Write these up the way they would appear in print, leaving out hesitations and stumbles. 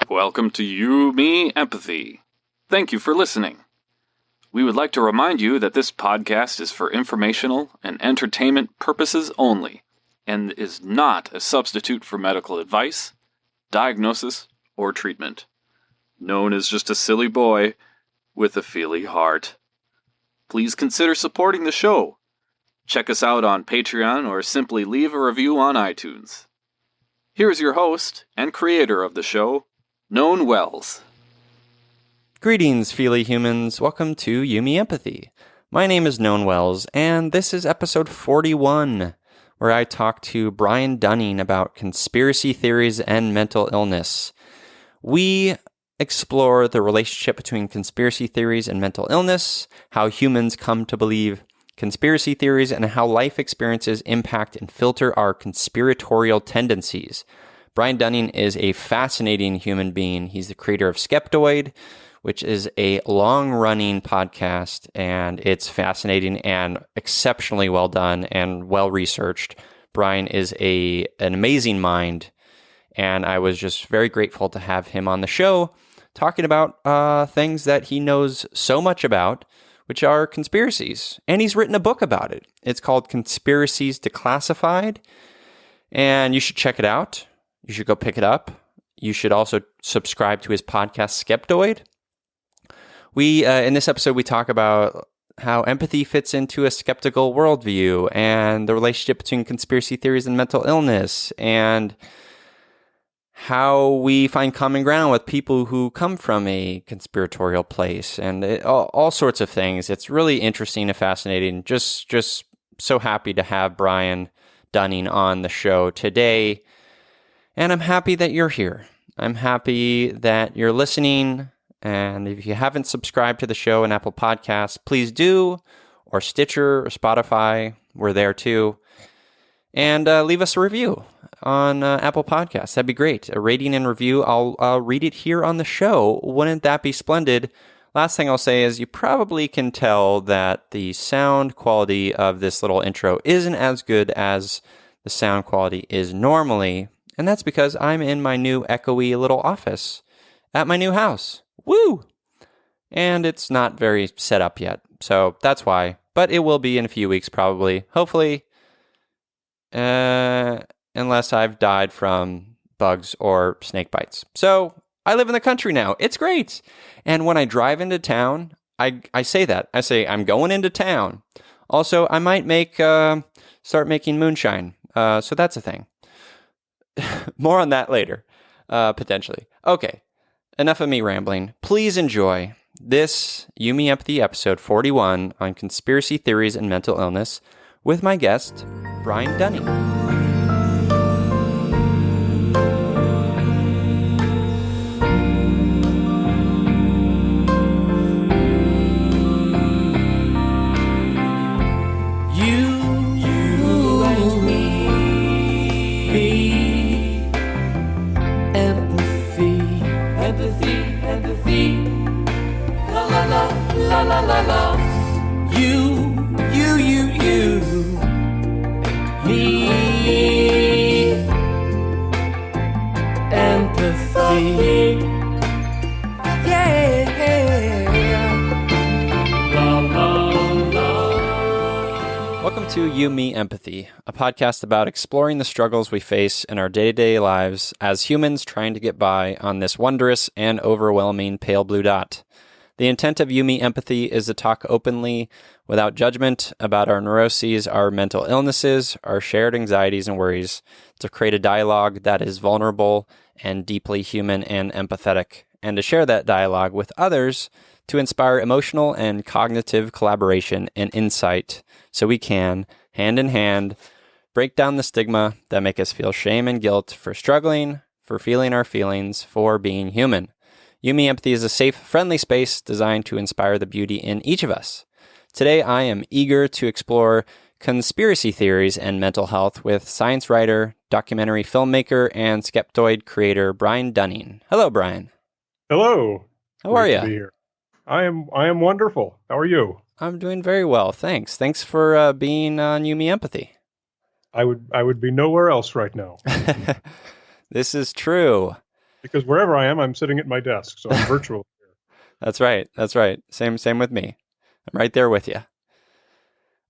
Welcome to You, Me, Empathy. Thank you for listening. We would like to remind you that this podcast is for informational and entertainment purposes only, and is not a substitute for medical advice, diagnosis, or treatment. Known as just a silly boy with a feely heart. Please consider supporting the show. Check us out on Patreon or simply leave a review on iTunes. Here's your host and creator of the show, Known Wells. Greetings, feely humans. Welcome to You, Me, Empathy. My name is Known Wells, and this is episode 41, where I talk to Brian Dunning about conspiracy theories and mental illness. We explore the relationship between conspiracy theories and mental illness, how humans come to believe conspiracy theories, and how life experiences impact and filter our conspiratorial tendencies. Brian Dunning is a fascinating human being. He's the creator of Skeptoid, which is a long-running podcast, and it's fascinating and exceptionally well done and well-researched. Brian is an amazing mind, and I was just very grateful to have him on the show talking about things that he knows so much about, which are conspiracies. And he's written a book about it. It's called Conspiracies Declassified, and you should check it out. You should go pick it up. You should also subscribe to his podcast, Skeptoid. In this episode, we talk about how empathy fits into a skeptical worldview and the relationship between conspiracy theories and mental illness, and how we find common ground with people who come from a conspiratorial place, and all sorts of things. It's really interesting and fascinating. Just so happy to have Brian Dunning on the show today, and I'm happy that you're here. I'm happy that you're listening, and if you haven't subscribed to the show in Apple Podcasts, please do, or Stitcher or Spotify. We're there too. And leave us a review on Apple Podcasts. That'd be great. A rating and review. I'll read it here on the show. Wouldn't that be splendid? Last thing I'll say is you probably can tell that the sound quality of this little intro isn't as good as the sound quality is normally. And that's because I'm in my new echoey little office at my new house. Woo! And it's not very set up yet. So that's why. But it will be in a few weeks probably. Hopefully. Unless I've died from bugs or snake bites. So I live in the country now. It's great. And when I drive into town, I say that. I say, I'm going into town. Also, I might start making moonshine. So that's a thing. More on that later, potentially. Okay, enough of me rambling. Please enjoy this You, Me, Empathy episode 41 on conspiracy theories and mental illness with my guest, Brian Dunning. Welcome to You, Me, Empathy, a podcast about exploring the struggles we face in our day-to-day lives as humans trying to get by on this wondrous and overwhelming pale blue dot. The intent of You, Me, Empathy is to talk openly, without judgment, about our neuroses, our mental illnesses, our shared anxieties and worries, to create a dialogue that is vulnerable and deeply human and empathetic, and to share that dialogue with others to inspire emotional and cognitive collaboration and insight so we can, hand in hand, break down the stigma that make us feel shame and guilt for struggling, for feeling our feelings, for being human. You, Me, Empathy is a safe, friendly space designed to inspire the beauty in each of us. Today, I am eager to explore conspiracy theories and mental health with science writer, documentary filmmaker, and Skeptoid creator Brian Dunning. Hello, Brian. Hello. How are you? To be here. I am wonderful. How are you? I'm doing very well, thanks. Thanks for being on You, Me, Empathy. I would be nowhere else right now. This is true. Because wherever I am, I'm sitting at my desk, so I'm virtual. That's right. That's right. Same with me. I'm right there with you.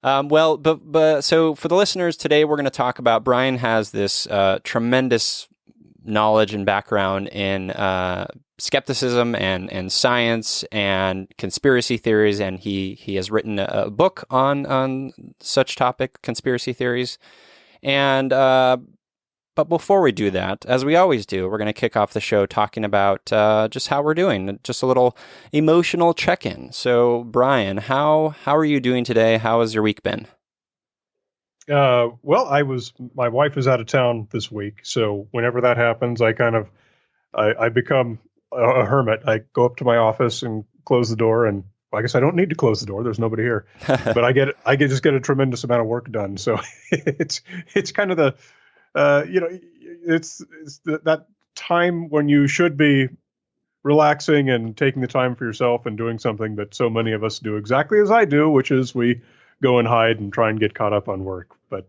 So for the listeners today, we're going to talk about Brian has this tremendous knowledge and background in skepticism and science and conspiracy theories, and he has written a book on such topic, conspiracy theories. And but before we do that, as we always do, we're going to kick off the show talking about just how we're doing, just a little emotional check-in. So, Brian, how are you doing today? How has your week been? Well, my wife is out of town this week, so whenever that happens, I become a hermit. I go up to my office and close the door, and I guess I don't need to close the door. There's nobody here, but I just get a tremendous amount of work done. So it's kind of the it's that time when you should be relaxing and taking the time for yourself and doing something that so many of us do exactly as I do, which is we go and hide and try and get caught up on work. But,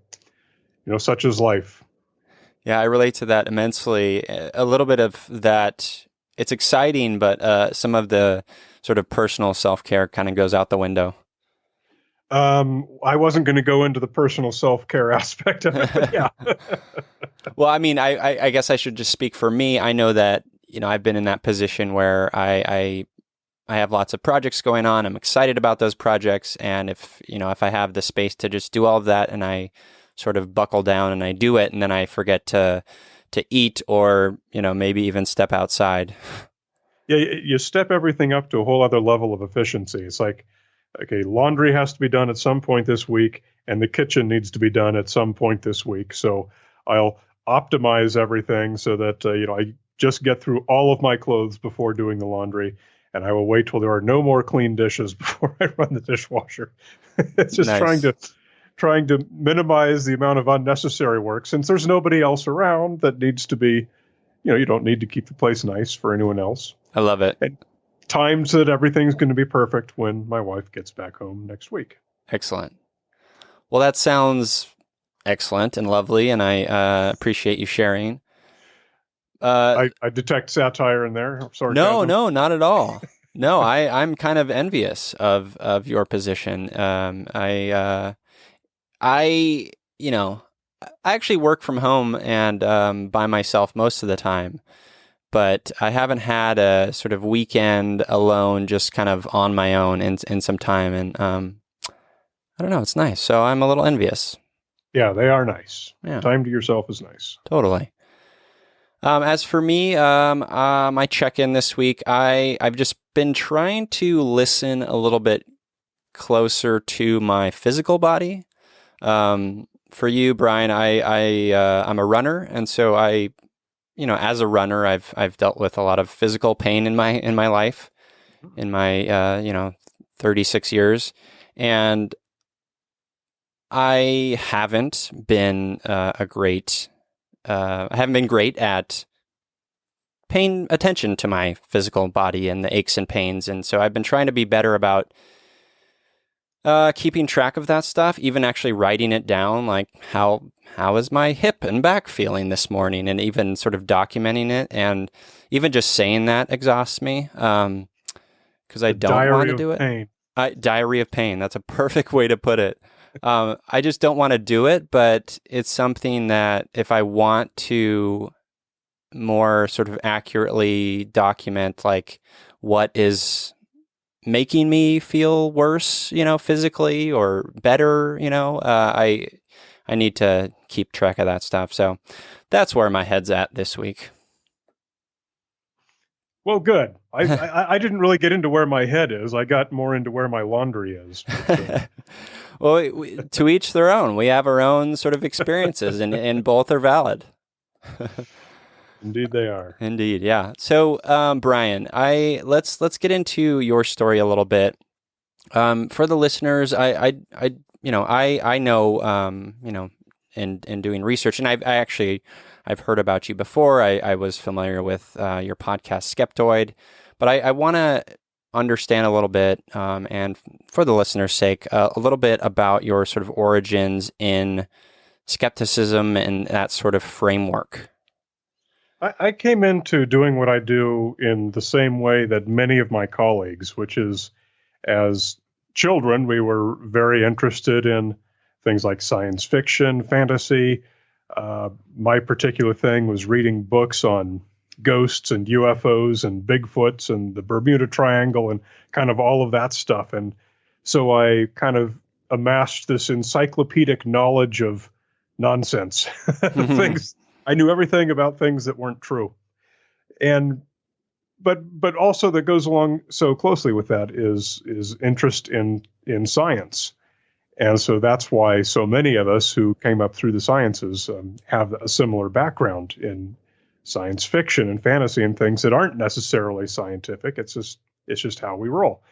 such is life. Yeah, I relate to that immensely. A little bit of that, it's exciting, but some of the sort of personal self-care kind of goes out the window. I wasn't going to go into the personal self-care aspect of it, but yeah. Well, I mean, I guess I should just speak for me. I know that, I've been in that position where I have lots of projects going on. I'm excited about those projects. And if I have the space to just do all of that and I sort of buckle down and I do it, and then I forget to eat or, maybe even step outside. Yeah, you step everything up to a whole other level of efficiency. It's like, okay, laundry has to be done at some point this week, and the kitchen needs to be done at some point this week. So I'll optimize everything so that, I just get through all of my clothes before doing the laundry, and I will wait till there are no more clean dishes before I run the dishwasher. It's just Nice. trying to minimize the amount of unnecessary work, since there's nobody else around that needs to be, you don't need to keep the place nice for anyone else. I love it. And times that everything's going to be perfect when my wife gets back home next week. Excellent. Well, that sounds excellent and lovely, and I appreciate you sharing. I detect satire in there. Sarcasm. No, not at all. No, I'm kind of envious of your position. I actually work from home and by myself most of the time, but I haven't had a sort of weekend alone, just kind of on my own in some time. And I don't know, it's nice. So I'm a little envious. Yeah, they are nice. Yeah. Time to yourself is nice. Totally. As for me, my check-in this week, I've just been trying to listen a little bit closer to my physical body. For you, Brian, I'm a runner, and so as a runner, I've dealt with a lot of physical pain in my life, in my 36 years, and I haven't been I haven't been great at paying attention to my physical body and the aches and pains. And so I've been trying to be better about keeping track of that stuff, even actually writing it down, like how is my hip and back feeling this morning, and even sort of documenting it. And even just saying that exhausts me because I don't want to do it. Diary of pain. That's a perfect way to put it. I just don't want to do it, but it's something that if I want to more sort of accurately document like what is making me feel worse, physically or better, I need to keep track of that stuff. So that's where my head's at this week. Well, good. I didn't really get into where my head is. I got more into where my laundry is. Well, to each their own. We have our own sort of experiences, and both are valid. Indeed, they are. Indeed, yeah. So, Brian, let's get into your story a little bit. For the listeners, I know, in doing research, and I've heard about you before. I was familiar with your podcast, Skeptoid, but I want to understand a little bit, and for the listeners' sake, a little bit about your sort of origins in skepticism and that sort of framework. I came into doing what I do in the same way that many of my colleagues, which is as children, we were very interested in things like science fiction, fantasy. My particular thing was reading books on ghosts and UFOs and Bigfoots and the Bermuda Triangle and kind of all of that stuff. And so I kind of amassed this encyclopedic knowledge of nonsense, things. I knew everything about things that weren't true. And but also that goes along so closely with that is interest in science. And so that's why so many of us who came up through the sciences have a similar background in science fiction and fantasy and things that aren't necessarily scientific. It's just how we roll.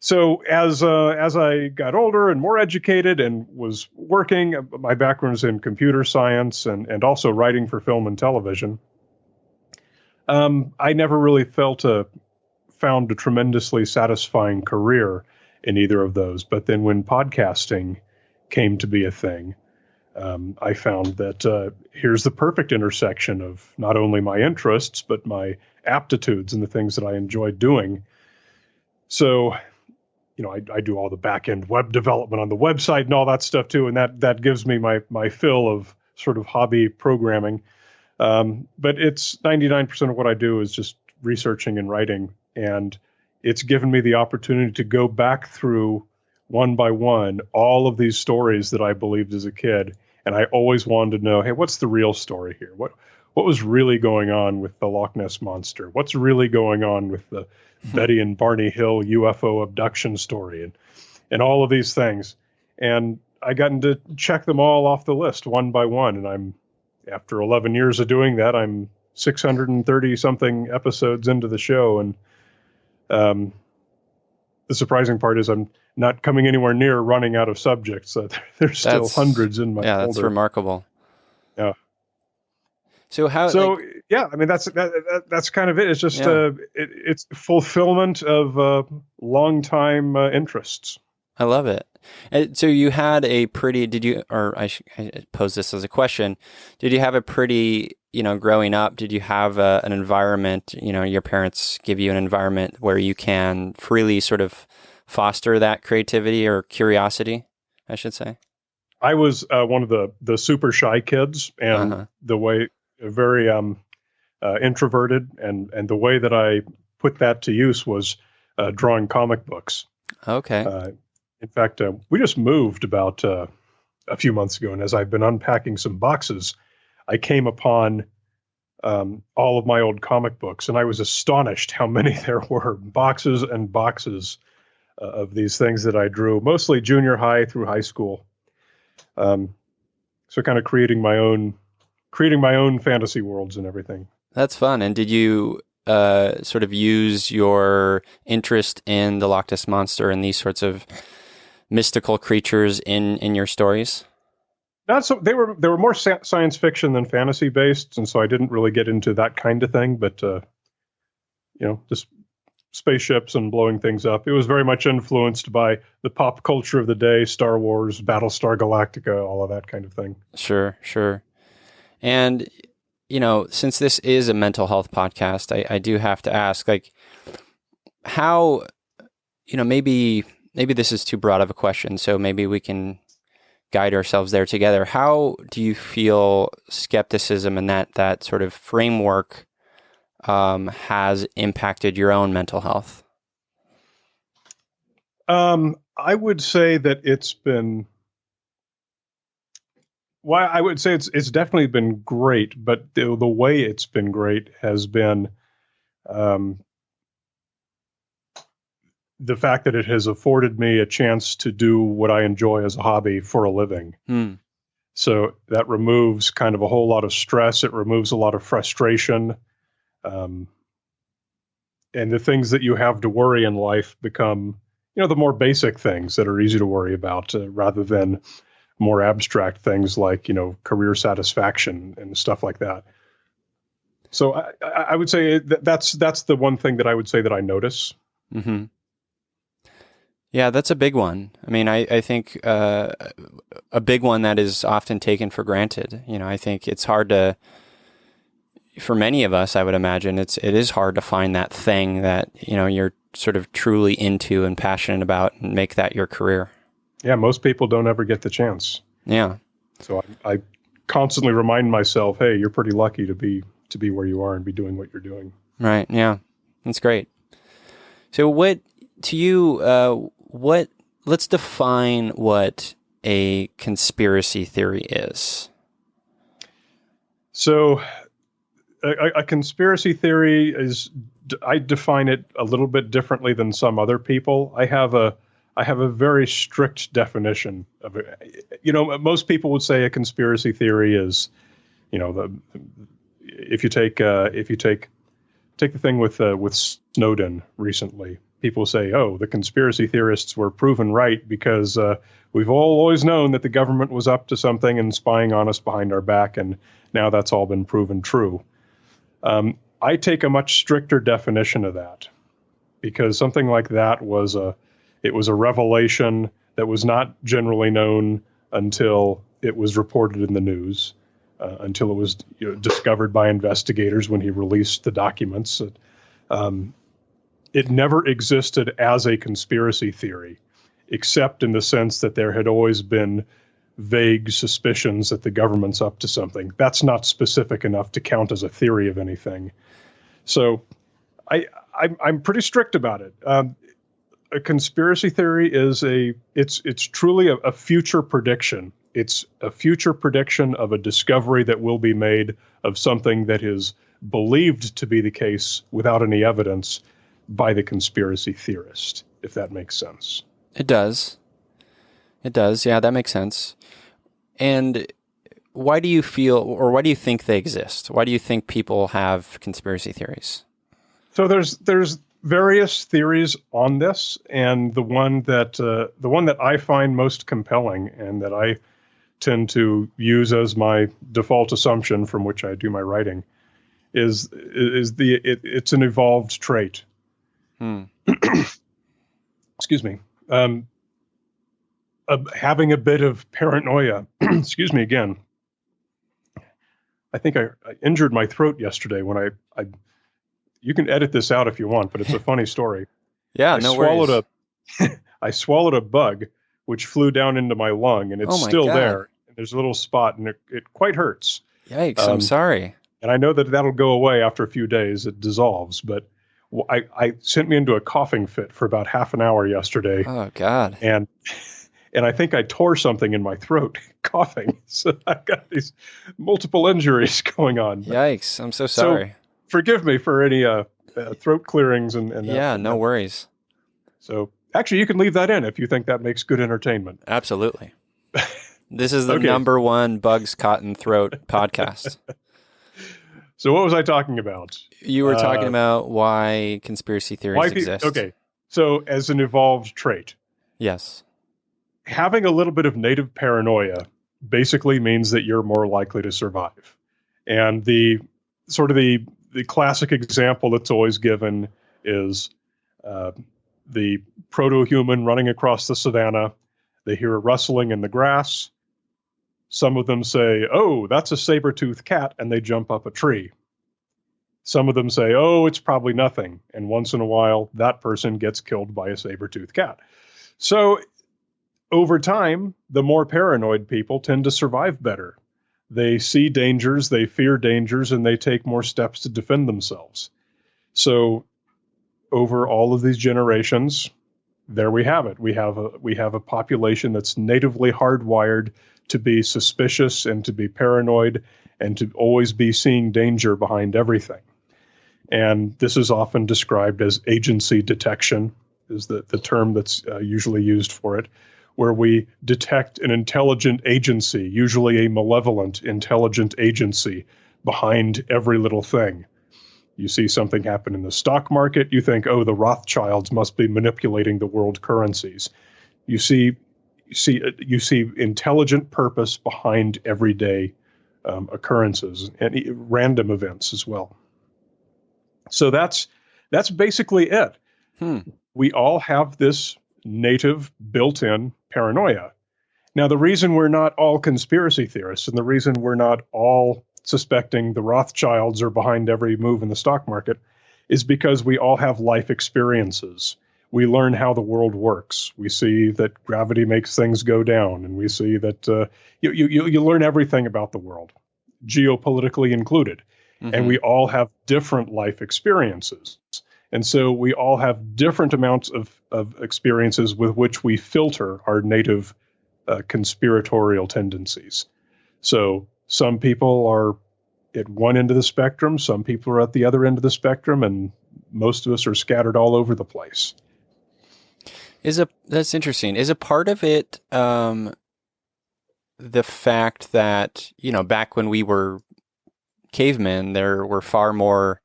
So as I got older and more educated and was working, my background is in computer science and also writing for film and television. I never really found a tremendously satisfying career in either of those. But then when podcasting came to be a thing, I found that here's the perfect intersection of not only my interests, but my aptitudes and the things that I enjoy doing. So, I do all the back-end web development on the website and all that stuff too, and that gives me my fill of sort of hobby programming. But it's 99% of what I do is just researching and writing, and it's given me the opportunity to go back through one by one all of these stories that I believed as a kid, and I always wanted to know, hey, what's the real story here? What was really going on with the Loch Ness Monster? What's really going on with the Betty and Barney Hill UFO abduction story and all of these things? And I got to check them all off the list one by one, and after 11 years of doing that, I'm 630 something episodes into the show, and the surprising part is I'm not coming anywhere near running out of subjects. There's still hundreds in my folder. That's remarkable. Yeah. So yeah, I mean that's kind of it. It's just it's fulfillment of long-time interests. I love it. So you had I pose this as a question. Did you have a pretty, growing up, did you have an environment, your parents give you an environment where you can freely sort of foster that creativity or curiosity, I should say? I was one of the super shy kids, and the way very introverted, and the way that I put that to use was drawing comic books. Okay. In fact, we just moved about a few months ago, and as I've been unpacking some boxes, I came upon all of my old comic books, and I was astonished how many there were, boxes and boxes of these things that I drew, mostly junior high through high school. So kind of creating my own fantasy worlds and everything. That's fun. And did you sort of use your interest in the Loch Ness Monster and these sorts of mystical creatures in your stories? Not so. They were more science fiction than fantasy based, and so I didn't really get into that kind of thing. But just spaceships and blowing things up. It was very much influenced by the pop culture of the day: Star Wars, Battlestar Galactica, all of that kind of thing. Sure. And since this is a mental health podcast, I do have to ask, like, how, maybe this is too broad of a question, so maybe we can guide ourselves there together. How do you feel skepticism and that sort of framework has impacted your own mental health? I would say that it's been... Well, I would say it's definitely been great, but the way it's been great has been the fact that it has afforded me a chance to do what I enjoy as a hobby for a living. So that removes kind of a whole lot of stress. It removes a lot of frustration. And the things that you have to worry in life become, the more basic things that are easy to worry about rather than more abstract things like, career satisfaction and stuff like that. So I would say that's the one thing that I would say that I notice. Mm-hmm. Yeah, that's a big one. I mean, I think a big one that is often taken for granted. I think it's hard to for many of us, I would imagine it is hard to find that thing that, you're sort of truly into and passionate about and make that your career. Yeah, most people don't ever get the chance. Yeah. So I constantly remind myself, hey, you're pretty lucky to be where you are and be doing what you're doing. Right. Yeah. That's great. So let's define what a conspiracy theory is. So a conspiracy theory I define it a little bit differently than some other people. I have a very strict definition of it. Most people would say a conspiracy theory is, if you take the thing with Snowden recently, people say, oh, the conspiracy theorists were proven right because we've always known that the government was up to something and spying on us behind our back, and now that's all been proven true. I take a much stricter definition of that, because something like that was a revelation that was not generally known until it was reported in the news, until it was discovered by investigators when he released the documents. It never existed as a conspiracy theory, except in the sense that there had always been vague suspicions that the government's up to something. That's not specific enough to count as a theory of anything. So I'm pretty strict about it. A conspiracy theory it's truly a future prediction. It's a future prediction of a discovery that will be made of something that is believed to be the case without any evidence by the conspiracy theorist, if that makes sense. It does. It does. Yeah, that makes sense. And why do you think they exist? Why do you think people have conspiracy theories? So there's various theories on this, and the one that I find most compelling and that I tend to use as my default assumption from which I do my writing is it's an evolved trait. Excuse me. Having a bit of paranoia. Excuse me again. I think I injured my throat yesterday when I you can edit this out if you want, but it's a funny story. Yeah, no worries. I swallowed a bug which flew down into my lung, and it's still there. There's a little spot, and it quite hurts. Yikes, I'm sorry. And I know that'll go away after a few days. It dissolves, but I sent me into a coughing fit for about half an hour yesterday. Oh, God. And I think I tore something in my throat coughing. So I've got these multiple injuries going on. Yikes, I'm so sorry. So forgive me for any throat clearings and yeah, no worries. So actually, you can leave that in if you think that makes good entertainment. Absolutely. This is the number one bugs caught in throat podcast. So what was I talking about? You were talking about why conspiracy theories exist. Okay. So as an evolved trait. Yes. Having a little bit of native paranoia basically means that you're more likely to survive. And the classic example that's always given is the proto-human running across the savannah. They hear a rustling in the grass. Some of them say, oh, that's a saber-toothed cat, and they jump up a tree. Some of them say, oh, it's probably nothing. And once in a while, that person gets killed by a saber-toothed cat. So over time, the more paranoid people tend to survive better. They see dangers, they fear dangers, and they take more steps to defend themselves. So over all of these generations, there we have it. We have a population that's natively hardwired to be suspicious and to be paranoid and to always be seeing danger behind everything. And this is often described as agency detection, is the term that's usually used for it, where we detect an intelligent agency, usually a malevolent intelligent agency, behind every little thing. You see something happen in the stock market, you think, oh, the Rothschilds must be manipulating the world currencies. You see intelligent purpose behind everyday occurrences and random events as well. So that's basically it. We all have this native built-in paranoia. Now, the reason we're not all conspiracy theorists and the reason we're not all suspecting the Rothschilds are behind every move in the stock market, is because we all have life experiences. We learn how the world works. We see that gravity makes things go down, and we see that you learn everything about the world, geopolitically included. And we all have different life experiences. And so we all have different amounts of experiences with which we filter our native conspiratorial tendencies. So some people are at one end of the spectrum, some people are at the other end of the spectrum, and most of us are scattered all over the place. That's interesting. Is a part of it the fact that, back when we were cavemen, there were far more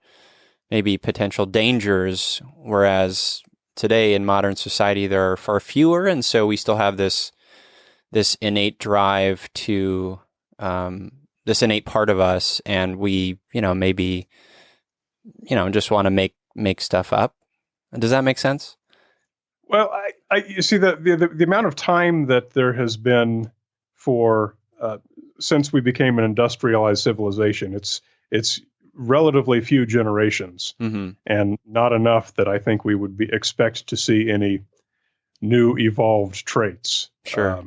maybe potential dangers, whereas today in modern society there are far fewer, and so we still have this innate drive to this innate part of us, and we maybe just want to make stuff up. Does that make sense? Well, you see the amount of time that there has been for since we became an industrialized civilization, it's relatively few generations, and not enough that I think we would expect to see any new evolved traits. Sure.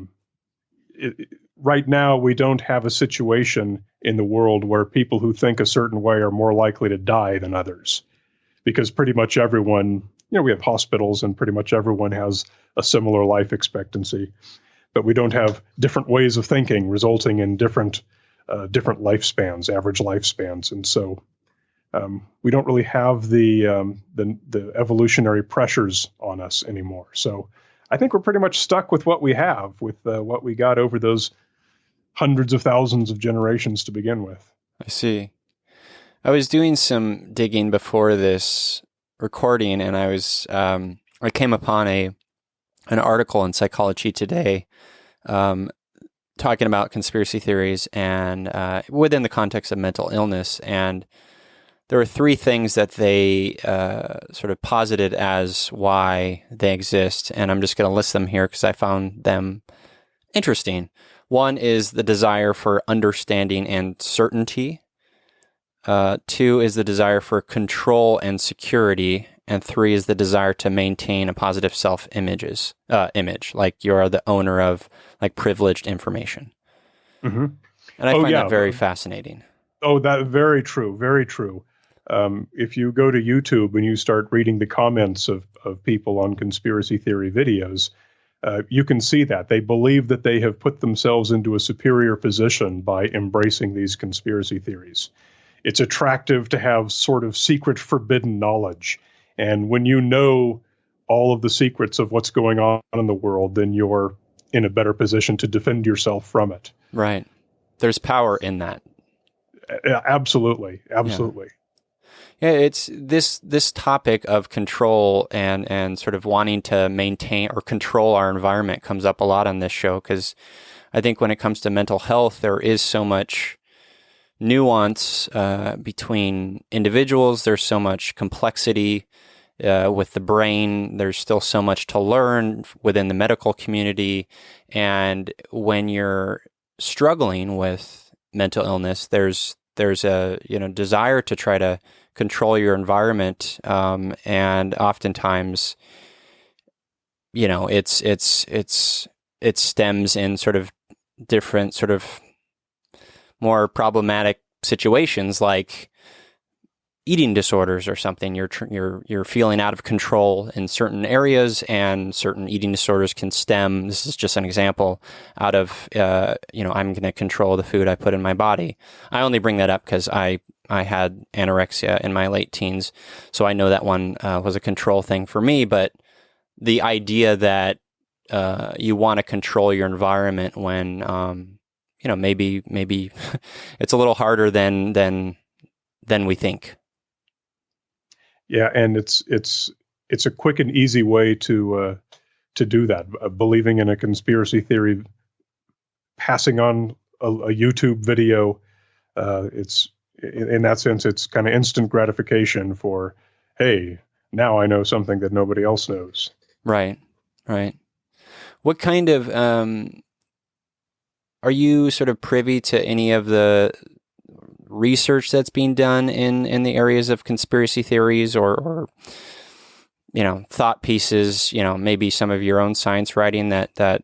Right now, we don't have a situation in the world where people who think a certain way are more likely to die than others, because pretty much everyone, we have hospitals and pretty much everyone has a similar life expectancy, but we don't have different ways of thinking resulting in different lifespans, average lifespans. And so we don't really have the evolutionary pressures on us anymore. So I think we're pretty much stuck with what we have, with what we got over those hundreds of thousands of generations to begin with. I see. I was doing some digging before this recording, and I came upon an article in Psychology Today talking about conspiracy theories and within the context of mental illness. And there were three things that they sort of posited as why they exist, and I'm just going to list them here because I found them interesting. One is the desire for understanding and certainty. Two is the desire for control and security. And three is the desire to maintain a positive self-image, like you're the owner of like privileged information. Mm-hmm. And I find that very fascinating. Oh, that very true, very true. If you go to YouTube and you start reading the comments of people on conspiracy theory videos, you can see that they believe that they have put themselves into a superior position by embracing these conspiracy theories. It's attractive to have sort of secret forbidden knowledge. And when you know all of the secrets of what's going on in the world, then you're in a better position to defend yourself from it. Right. There's power in that. Absolutely. Absolutely. Yeah, it's this topic of control and sort of wanting to maintain or control our environment comes up a lot on this show, because I think when it comes to mental health, there is so much nuance between individuals. There's so much complexity with the brain. There's still so much to learn within the medical community. And when you're struggling with mental illness, there's a desire to try to control your environment, and oftentimes, it stems in sort of different sort of more problematic situations like eating disorders or something. You're feeling out of control in certain areas, and certain eating disorders can stem. This is just an example out of I'm going to control the food I put in my body. I only bring that up because I had anorexia in my late teens, so I know that one was a control thing for me. But the idea that you want to control your environment when maybe it's a little harder than we think. Yeah, and it's a quick and easy way to do that. Believing in a conspiracy theory, passing on a YouTube video, it's in that sense, it's kind of instant gratification for, hey, now I know something that nobody else knows. Right. What kind of are you sort of privy to any of the research that's being done in the areas of conspiracy theories or thought pieces, maybe some of your own science writing that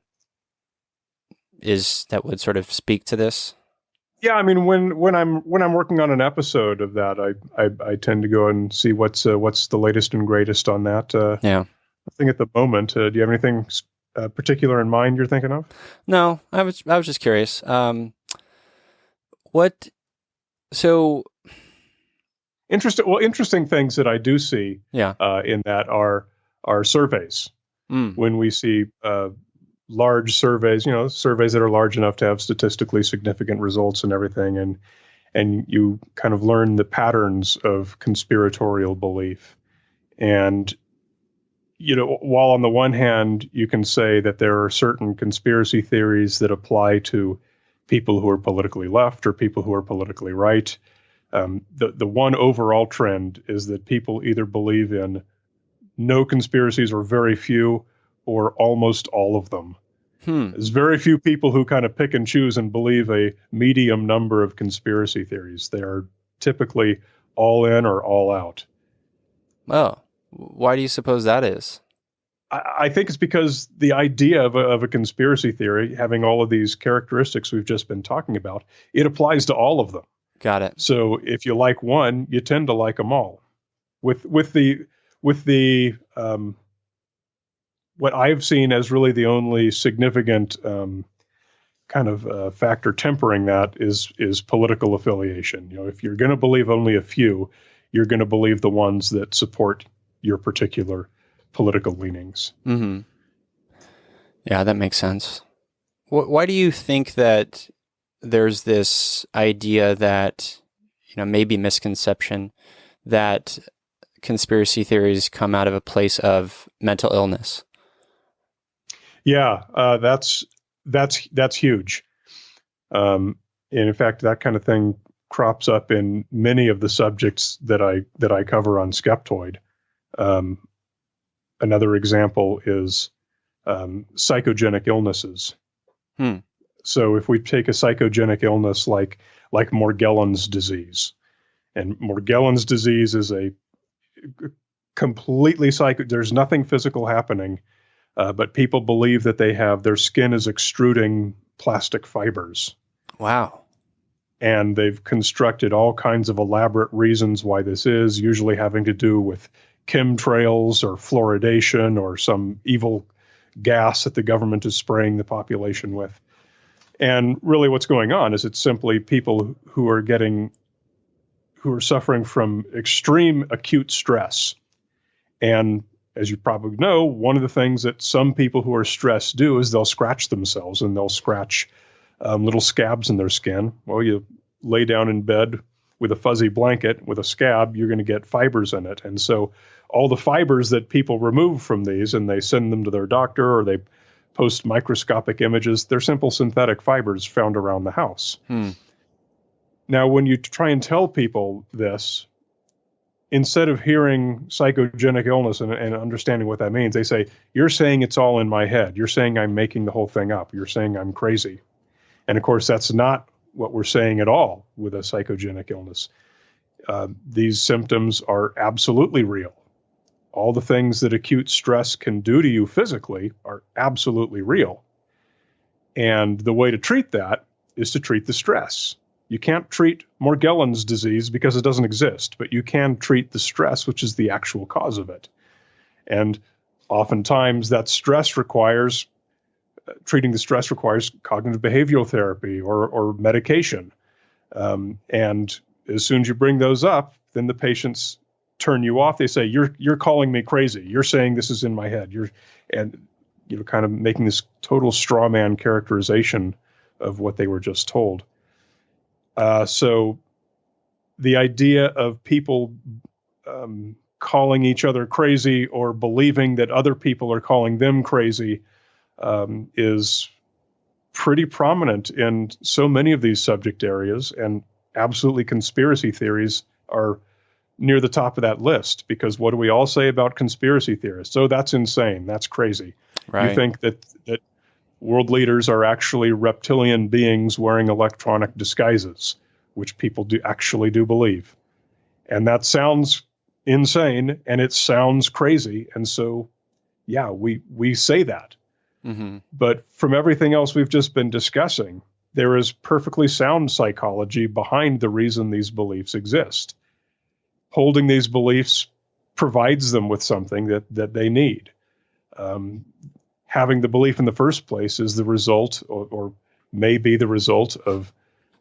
would sort of speak to this? Yeah, I mean, when I'm working on an episode of that, I tend to go and see what's the latest and greatest on that. Nothing at the moment. Do you have anything particular in mind you're thinking of? No, I was just curious. Interesting things that I do see in that are surveys. When we see large surveys, surveys that are large enough to have statistically significant results and everything, and you kind of learn the patterns of conspiratorial belief. And, while on the one hand, you can say that there are certain conspiracy theories that apply to people who are politically left or people who are politically right, the one overall trend is that people either believe in no conspiracies or very few, or almost all of them. There's very few people who kind of pick and choose and believe a medium number of conspiracy theories. They are typically all in or all out. Oh, why do you suppose that is? I think it's because the idea of a conspiracy theory, having all of these characteristics we've just been talking about, it applies to all of them. Got it. So if you like one, you tend to like them all. With the what I've seen as really the only significant factor tempering that is political affiliation. If you're going to believe only a few, you're going to believe the ones that support your particular political leanings. Mm-hmm. Yeah, that makes sense. Why do you think that there's this idea that, maybe misconception that conspiracy theories come out of a place of mental illness? Yeah, that's huge. And in fact, that kind of thing crops up in many of the subjects that I cover on Skeptoid. Another example is psychogenic illnesses. So if we take a psychogenic illness like Morgellons disease, and Morgellons disease is a completely there's nothing physical happening, but people believe that their skin is extruding plastic fibers. Wow. And they've constructed all kinds of elaborate reasons why this is, usually having to do with chemtrails or fluoridation or some evil gas that the government is spraying the population with. And really what's going on is it's simply people who are suffering from extreme acute stress. And as you probably know, one of the things that some people who are stressed do is they'll scratch themselves, and they'll scratch little scabs in their skin. Well, you lay down in bed with a fuzzy blanket with a scab, you're going to get fibers in it. And so all the fibers that people remove from these, and they send them to their doctor, or they post microscopic images, they're simple synthetic fibers found around the house. Now, when you try and tell people this, instead of hearing psychogenic illness and understanding what that means, they say, you're saying it's all in my head. You're saying I'm making the whole thing up. You're saying I'm crazy. And of course, that's not what we're saying at all with a psychogenic illness. These symptoms are absolutely real. All the things that acute stress can do to you physically are absolutely real. And the way to treat that is to treat the stress. You can't treat Morgellons disease because it doesn't exist, but you can treat the stress, which is the actual cause of it. And oftentimes that treating the stress requires cognitive behavioral therapy or medication. And as soon as you bring those up, then the patients turn you off. They say, you're calling me crazy. You're saying this is in my head. Kind of making this total straw man characterization of what they were just told. So the idea of people calling each other crazy or believing that other people are calling them crazy is pretty prominent in so many of these subject areas, and absolutely conspiracy theories are near the top of that list, because what do we all say about conspiracy theorists? Oh, that's insane. That's crazy. Right. You think that world leaders are actually reptilian beings wearing electronic disguises, which people do actually do believe. And that sounds insane and it sounds crazy. And so, yeah, we say that. Mm-hmm. But from everything else we've just been discussing, there is perfectly sound psychology behind the reason these beliefs exist. Holding these beliefs provides them with something that they need. Having the belief in the first place is the result, or may be the result, of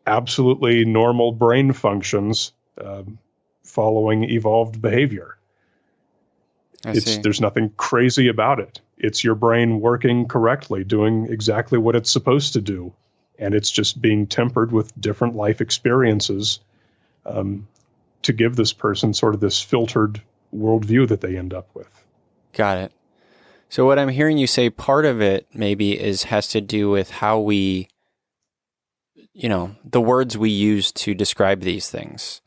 absolutely normal brain functions following evolved behavior. There's nothing crazy about it. It's your brain working correctly, doing exactly what it's supposed to do. And it's just being tempered with different life experiences to give this person sort of this filtered worldview that they end up with. Got it. So what I'm hearing you say, part of it maybe has to do with how we, the words we use to describe these things.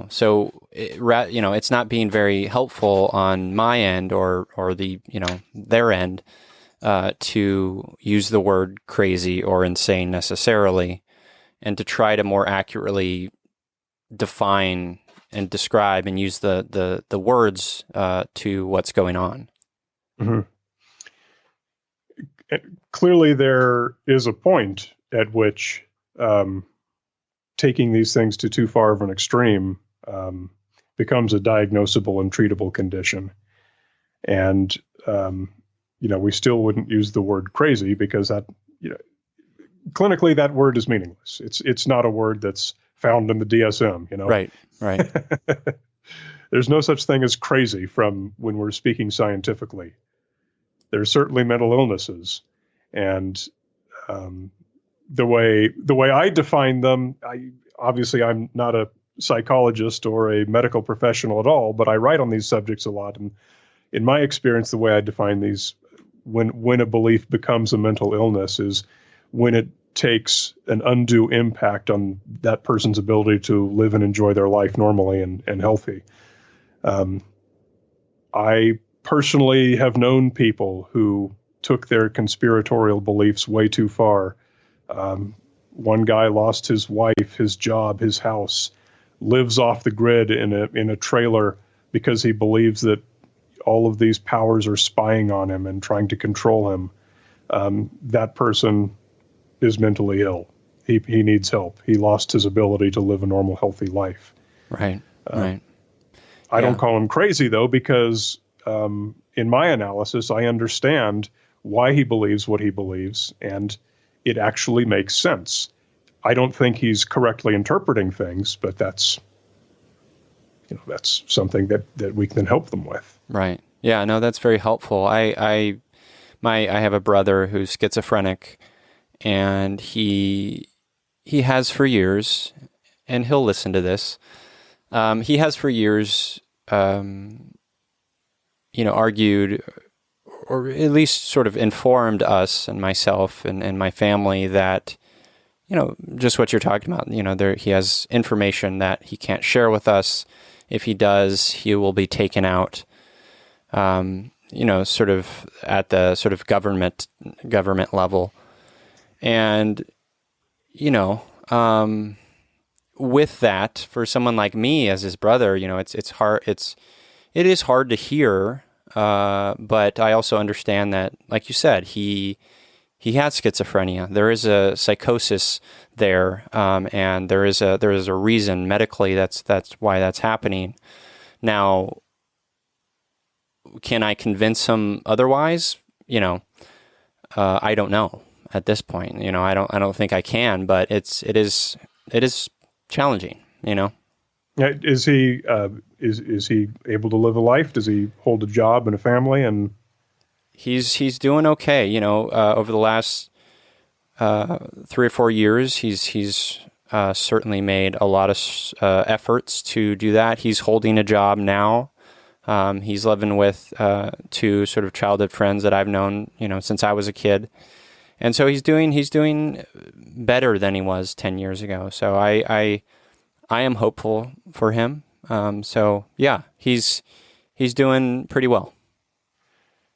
So it's not being very helpful on my end or the their end to use the word crazy or insane necessarily, and to try to more accurately define and describe and use the words to what's going on. Mm-hmm. Clearly, there is a point at which taking these things to too far of an extreme becomes a diagnosable and treatable condition. And, we still wouldn't use the word crazy because that, clinically that word is meaningless. It's not a word that's found in the DSM, Right. There's no such thing as crazy from when we're speaking scientifically. There's certainly mental illnesses. And the way I define them, obviously I'm not a psychologist or a medical professional at all, but I write on these subjects a lot. And in my experience, the way I define these, when a belief becomes a mental illness, is when it takes an undue impact on that person's ability to live and enjoy their life normally and healthy. I personally have known people who took their conspiratorial beliefs way too far. One guy lost his wife, his job, his house, lives off the grid in a trailer because he believes that all of these powers are spying on him and trying to control him. That person is mentally ill. He needs help. He lost his ability to live a normal, healthy life. Right. I don't call him crazy, though, because in my analysis, I understand why he believes what he believes, and it actually makes sense. I don't think he's correctly interpreting things, but that's something that we can help them with. Right. Yeah, no, that's very helpful. I have a brother who's schizophrenic, and he has for years, and he'll listen to this. He has for years, argued, or at least sort of informed us and myself and my family that, just what you're talking about, he has information that he can't share with us. If he does, he will be taken out, sort of at the sort of government level. And, with that, for someone like me as his brother, it's hard. It is hard to hear, but I also understand that, like you said, he has schizophrenia. There is a psychosis there, and there is a reason medically that's why that's happening. Now, can I convince him otherwise? I don't know at this point. I don't think I can, but it is challenging. Yeah, is he able to live a life? Does he hold a job and a family? And he's doing okay. Over the last 3 or 4 years, he's certainly made a lot of efforts to do that. He's holding a job now. He's living with 2 sort of childhood friends that I've known, since I was a kid. And so he's doing better than he was 10 years ago. So I am hopeful for him. So yeah, he's doing pretty well.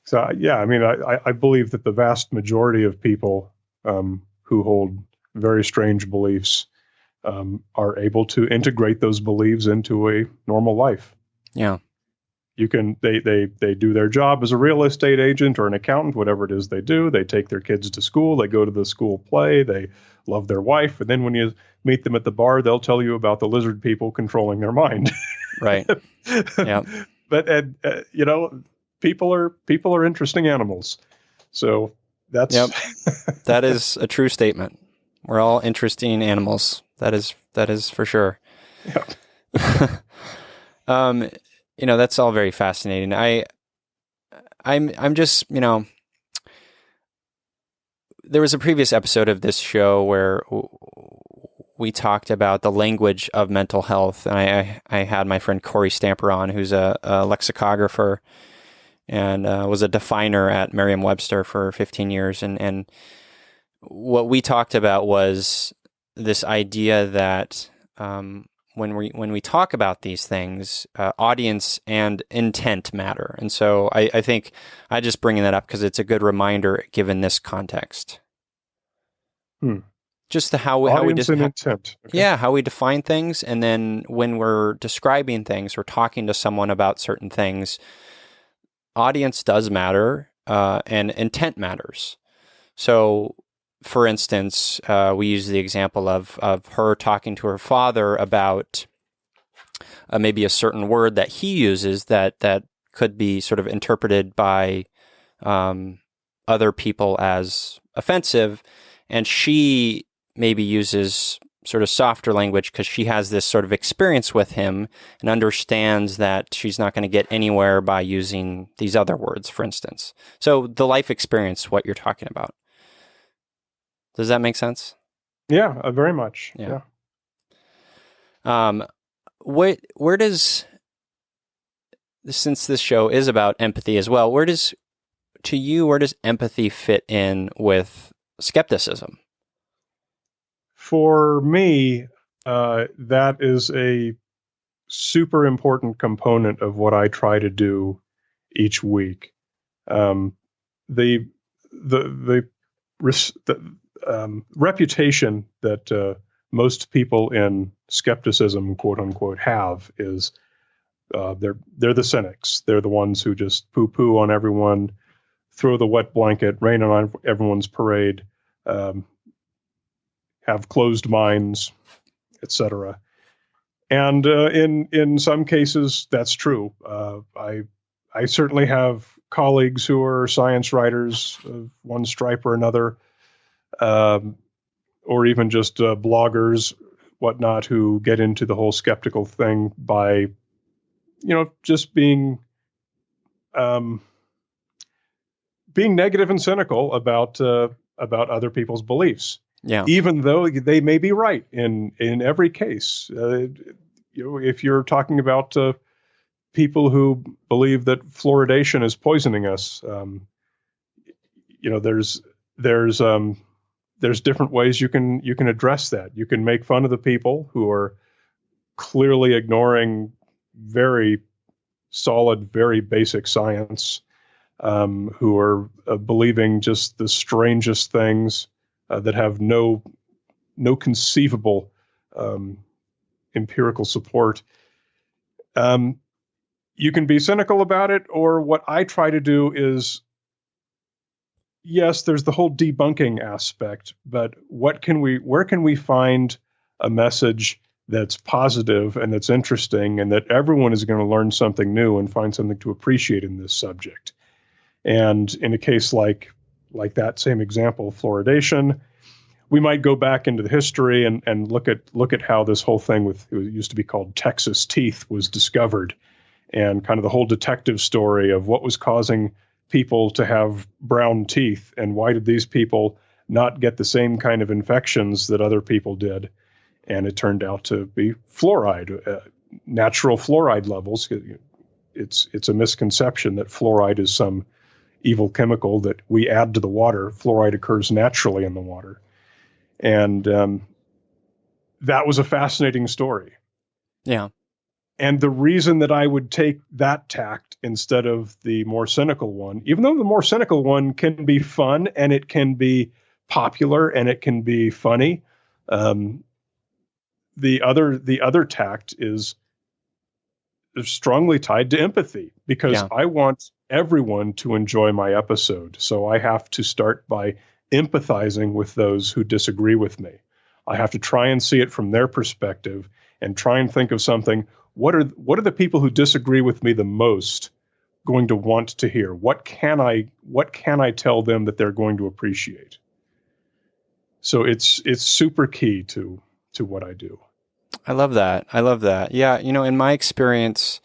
So yeah, I mean, I believe that the vast majority of people who hold very strange beliefs are able to integrate those beliefs into a normal life. Yeah. You can they do their job as a real estate agent or an accountant, whatever it is they do. They take their kids to school, they go to the school play, they love their wife, and then when you meet them at the bar, they'll tell you about the lizard people controlling their mind. Right. Yeah. But people are interesting animals. So that's That is a true statement. We're all interesting animals. That is for sure. Yeah. That's all very fascinating. I'm just, there was a previous episode of this show where we talked about the language of mental health, and I had my friend Corey Stamper on, who's a lexicographer and was a definer at Merriam-Webster for 15 years. And what we talked about was this idea that when we talk about these things, audience and intent matter. And so I think I just bringing that up because it's a good reminder given this context. Just how we intent. Okay. Yeah, how we define things, and then when we're describing things or talking to someone about certain things, audience does matter, and intent matters. So, for instance, we use the example of her talking to her father about maybe a certain word that he uses that could be sort of interpreted by other people as offensive, and she maybe uses sort of softer language because she has this sort of experience with him and understands that she's not going to get anywhere by using these other words, for instance. So the life experience, what you're talking about. Does that make sense? Yeah, very much. Yeah. Where does, since this show is about empathy as well, where does empathy fit in with skepticism? For me, that is a super important component of what I try to do each week. The reputation that most people in skepticism, quote unquote, have is they're the cynics. They're the ones who just poo-poo on everyone, throw the wet blanket, rain on everyone's parade, have closed minds, etc. And in some cases, that's true. I certainly have colleagues who are science writers of one stripe or another, or even just bloggers, whatnot, who get into the whole skeptical thing by, just being negative and cynical about other people's beliefs. Yeah. Even though they may be right in every case. If you're talking about people who believe that fluoridation is poisoning us, there's different ways you can address that. You can make fun of the people who are clearly ignoring very solid, very basic science, who are believing just the strangest things that have no conceivable empirical support. You can be cynical about it, or what I try to do is, yes, there's the whole debunking aspect, but where can we find a message that's positive and that's interesting and that everyone is going to learn something new and find something to appreciate in this subject? And in a case like that same example, fluoridation, we might go back into the history and look at how this whole thing with, it used to be called Texas teeth, was discovered, and kind of the whole detective story of what was causing people to have brown teeth and why did these people not get the same kind of infections that other people did. And it turned out to be fluoride, natural fluoride levels. It's a misconception that fluoride is some evil chemical that we add to the water. Fluoride occurs naturally in the water. And that was a fascinating story. Yeah. And the reason that I would take that tact instead of the more cynical one, even though the more cynical one can be fun and it can be popular and it can be funny, the other tact is strongly tied to empathy, because I want everyone to enjoy my episode. So I have to start by empathizing with those who disagree with me. I have to try and see it from their perspective and try and think of something. What are the people who disagree with me the most going to want to hear? What can I tell them that they're going to appreciate? So it's super key to what I do. I love that. Yeah, in my experience,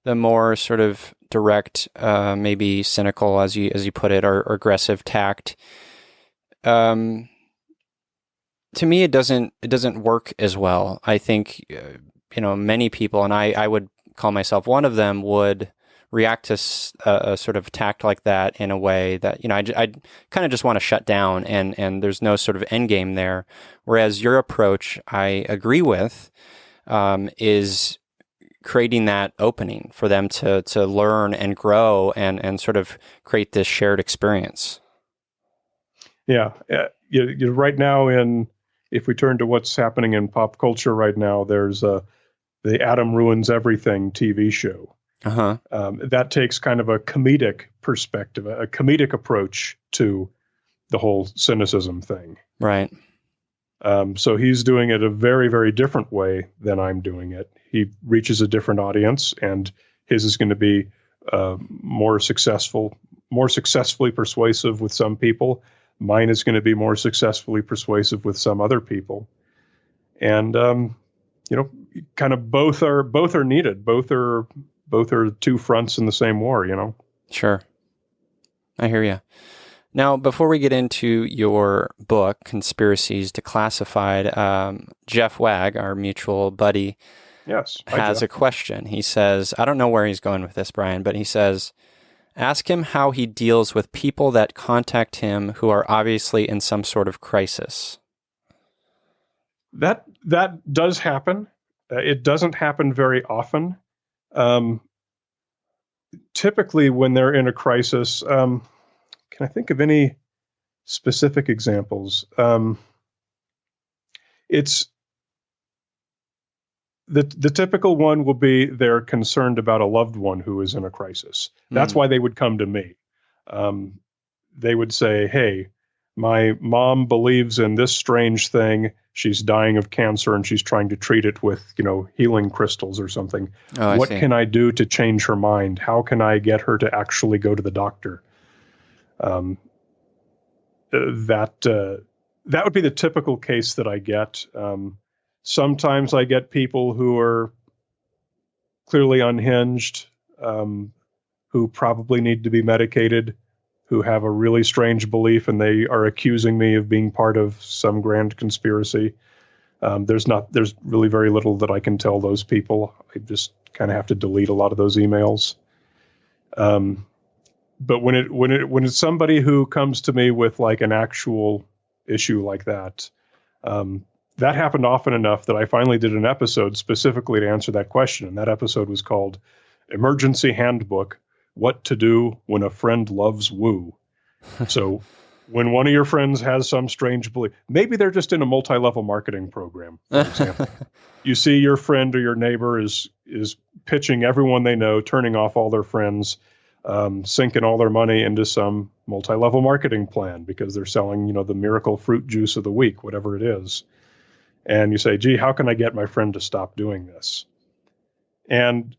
the more sort of direct, maybe cynical, as you put it, or aggressive tact, to me, it doesn't work as well. I think, many people, and I would call myself one of them, would react to a sort of tact like that in a way that, I kind of just want to shut down, and there's no sort of end game there. Whereas your approach, I agree with, is creating that opening for them to learn and grow and sort of create this shared experience. Yeah. Right now, if we turn to what's happening in pop culture right now, there's the Adam Ruins Everything TV show. Uh-huh. That takes kind of a comedic perspective, a comedic approach to the whole cynicism thing. Right. So he's doing it a very, very different way than I'm doing it. He reaches a different audience, and his is going to be more successfully persuasive with some people. Mine is going to be more successfully persuasive with some other people. And kind of both are needed. Both are two fronts in the same war, Sure. I hear you. Now, before we get into your book, Conspiracies Declassified, Jeff Wagg, our mutual buddy, has a question. He says, I don't know where he's going with this, Brian, but he says, ask him how he deals with people that contact him who are obviously in some sort of crisis. That does happen. It doesn't happen very often. Typically, when they're in a crisis, can I think of any specific examples? It's the typical one will be they're concerned about a loved one who is in a crisis. That's why they would come to me. They would say, "Hey, my mom believes in this strange thing. She's dying of cancer and she's trying to treat it with, healing crystals or something. What can I do to change her mind? How can I get her to actually go to the doctor?" That would be the typical case that I get. Sometimes I get people who are clearly unhinged, who probably need to be medicated, who have a really strange belief, and they are accusing me of being part of some grand conspiracy. There's really very little that I can tell those people. I just kind of have to delete a lot of those emails. But when it's somebody who comes to me with like an actual issue like that, that happened often enough that I finally did an episode specifically to answer that question. And that episode was called Emergency Handbook: What to Do When a Friend Loves Woo. So when one of your friends has some strange belief, maybe they're just in a multi-level marketing program, for example. You see your friend or your neighbor is pitching everyone they know, turning off all their friends, sinking all their money into some multi-level marketing plan because they're selling, the miracle fruit juice of the week, whatever it is. And you say, gee, how can I get my friend to stop doing this? And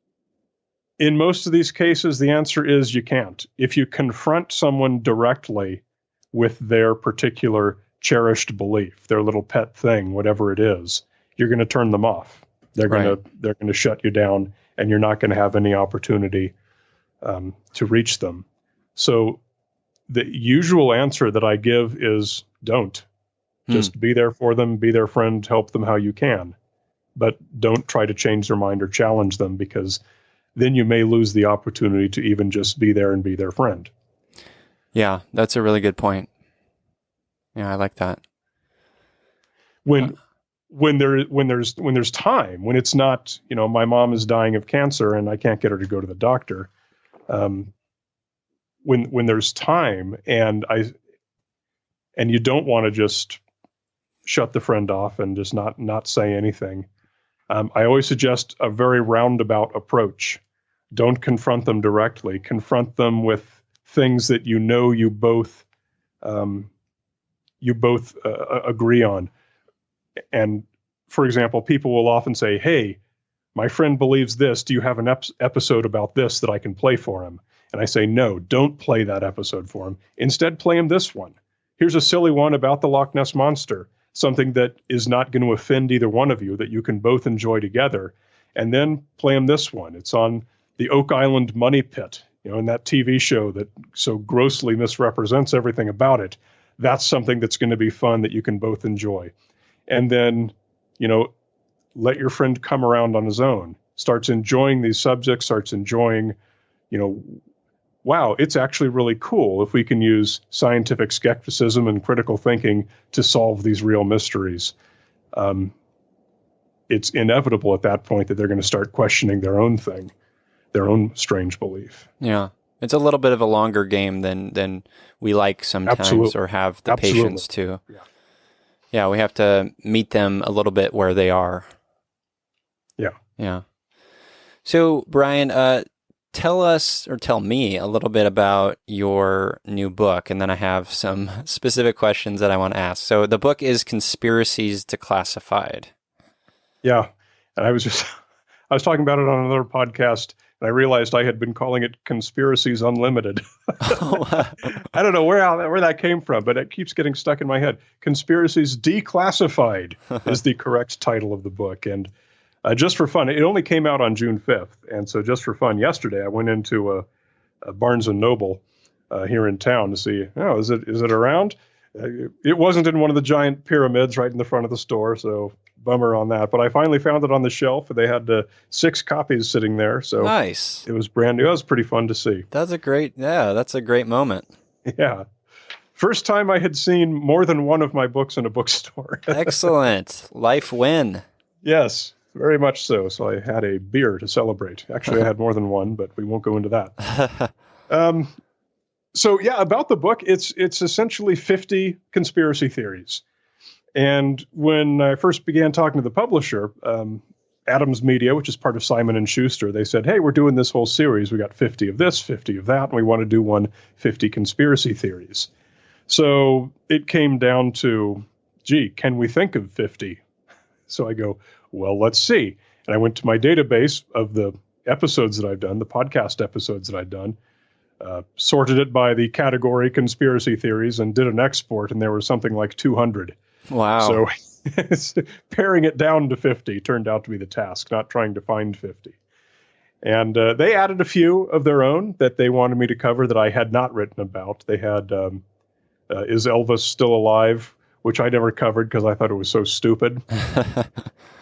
in most of these cases, the answer is you can't. If you confront someone directly with their particular cherished belief, their little pet thing, whatever it is, you're going to turn them off. They're going to shut you down, and you're not going to have any opportunity to reach them. So the usual answer that I give is don't. Just be there for them, be their friend, help them how you can. But don't try to change their mind or challenge them, because then you may lose the opportunity to even just be there and be their friend. Yeah, that's a really good point. Yeah, I like that. When there's time, when it's not, my mom is dying of cancer and I can't get her to go to the doctor. When there's time and you don't want to just shut the friend off and just not say anything. I always suggest a very roundabout approach. Don't confront them directly. Confront them with things that you both agree on. And for example, people will often say, "Hey, my friend believes this. Do you have an episode about this that I can play for him?" And I say, "No, don't play that episode for him. Instead, play him this one. Here's a silly one about the Loch Ness Monster, something that is not going to offend either one of you, that you can both enjoy together. And then play him this one. It's on the Oak Island Money Pit, in that TV show that so grossly misrepresents everything about it. That's something that's going to be fun that you can both enjoy." And then, let your friend come around on his own, starts enjoying these subjects, starts enjoying, wow, it's actually really cool if we can use scientific skepticism and critical thinking to solve these real mysteries. It's inevitable at that point that they're going to start questioning their own thing, their own strange belief. Yeah. It's a little bit of a longer game than we like sometimes. Absolutely. Or have the patience to. Yeah, we have to meet them a little bit where they are. Yeah. So, Brian, tell me a little bit about your new book, and then I have some specific questions that I want to ask. So the book is Conspiracies Declassified. Yeah. And I was talking about it on another podcast, and I realized I had been calling it Conspiracies Unlimited. I don't know where that came from, but it keeps getting stuck in my head. Conspiracies Declassified is the correct title of the book. And just for fun, it only came out on June 5th. And so just for fun, yesterday I went into a Barnes & Noble here in town to see, is it around? It wasn't in one of the giant pyramids right in the front of the store, so bummer on that. But I finally found it on the shelf, and they had 6 copies sitting there. So nice. It was brand new. It was pretty fun to see. That's a great moment. Yeah. First time I had seen more than one of my books in a bookstore. Excellent. Life win. Yes. Very much so. So I had a beer to celebrate. Actually, I had more than one, but we won't go into that. So yeah, about the book, it's essentially 50 conspiracy theories. And when I first began talking to the publisher, Adams Media, which is part of Simon & Schuster, they said, "Hey, we're doing this whole series. We got 50 of this, 50 of that, and we want to do 50 conspiracy theories." So it came down to, can we think of 50? So I go, well, let's see. And I went to my database of the episodes that I've done, the podcast episodes that I've done, sorted it by the category conspiracy theories, and did an export, and there was something like 200. Wow. So paring it down to 50 turned out to be the task, not trying to find 50. And they added a few of their own that they wanted me to cover that I had not written about. They had, is Elvis still alive? Which I never covered because I thought it was so stupid.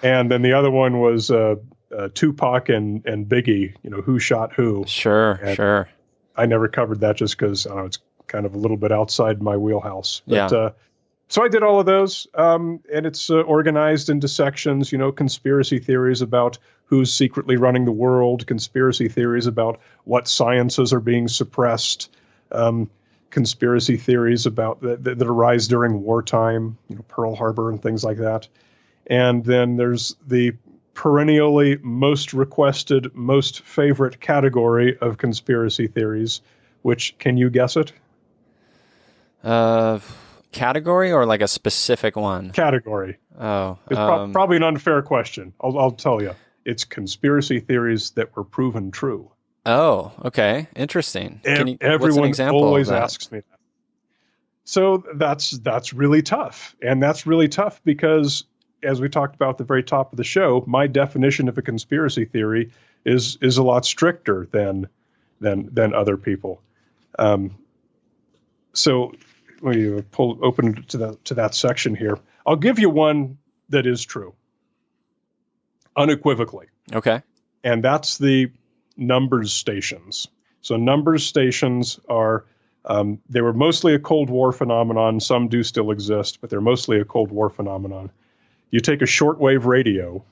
And then the other one was Tupac and Biggie, who shot who. Sure. I never covered that just because it's kind of a little bit outside my wheelhouse. But, yeah. So I did all of those, and it's organized into sections, conspiracy theories about who's secretly running the world, conspiracy theories about what sciences are being suppressed, conspiracy theories about that arise during wartime, Pearl Harbor and things like that. And then there's the perennially most requested, most favorite category of conspiracy theories, which, can you guess it? Category or like a specific one? Category. Oh. It's probably an unfair question. I'll tell you. It's conspiracy theories that were proven true. Oh, okay. Interesting. Everyone always asks me that. So that's really tough. And that's really tough because, as we talked about at the very top of the show, my definition of a conspiracy theory is a lot stricter than other people. So let me open to that section here. I'll give you one that is true, unequivocally. Okay. And that's the numbers stations. So numbers stations are, they were mostly a Cold War phenomenon. Some do still exist, but they're mostly a Cold War phenomenon. You take a shortwave radio,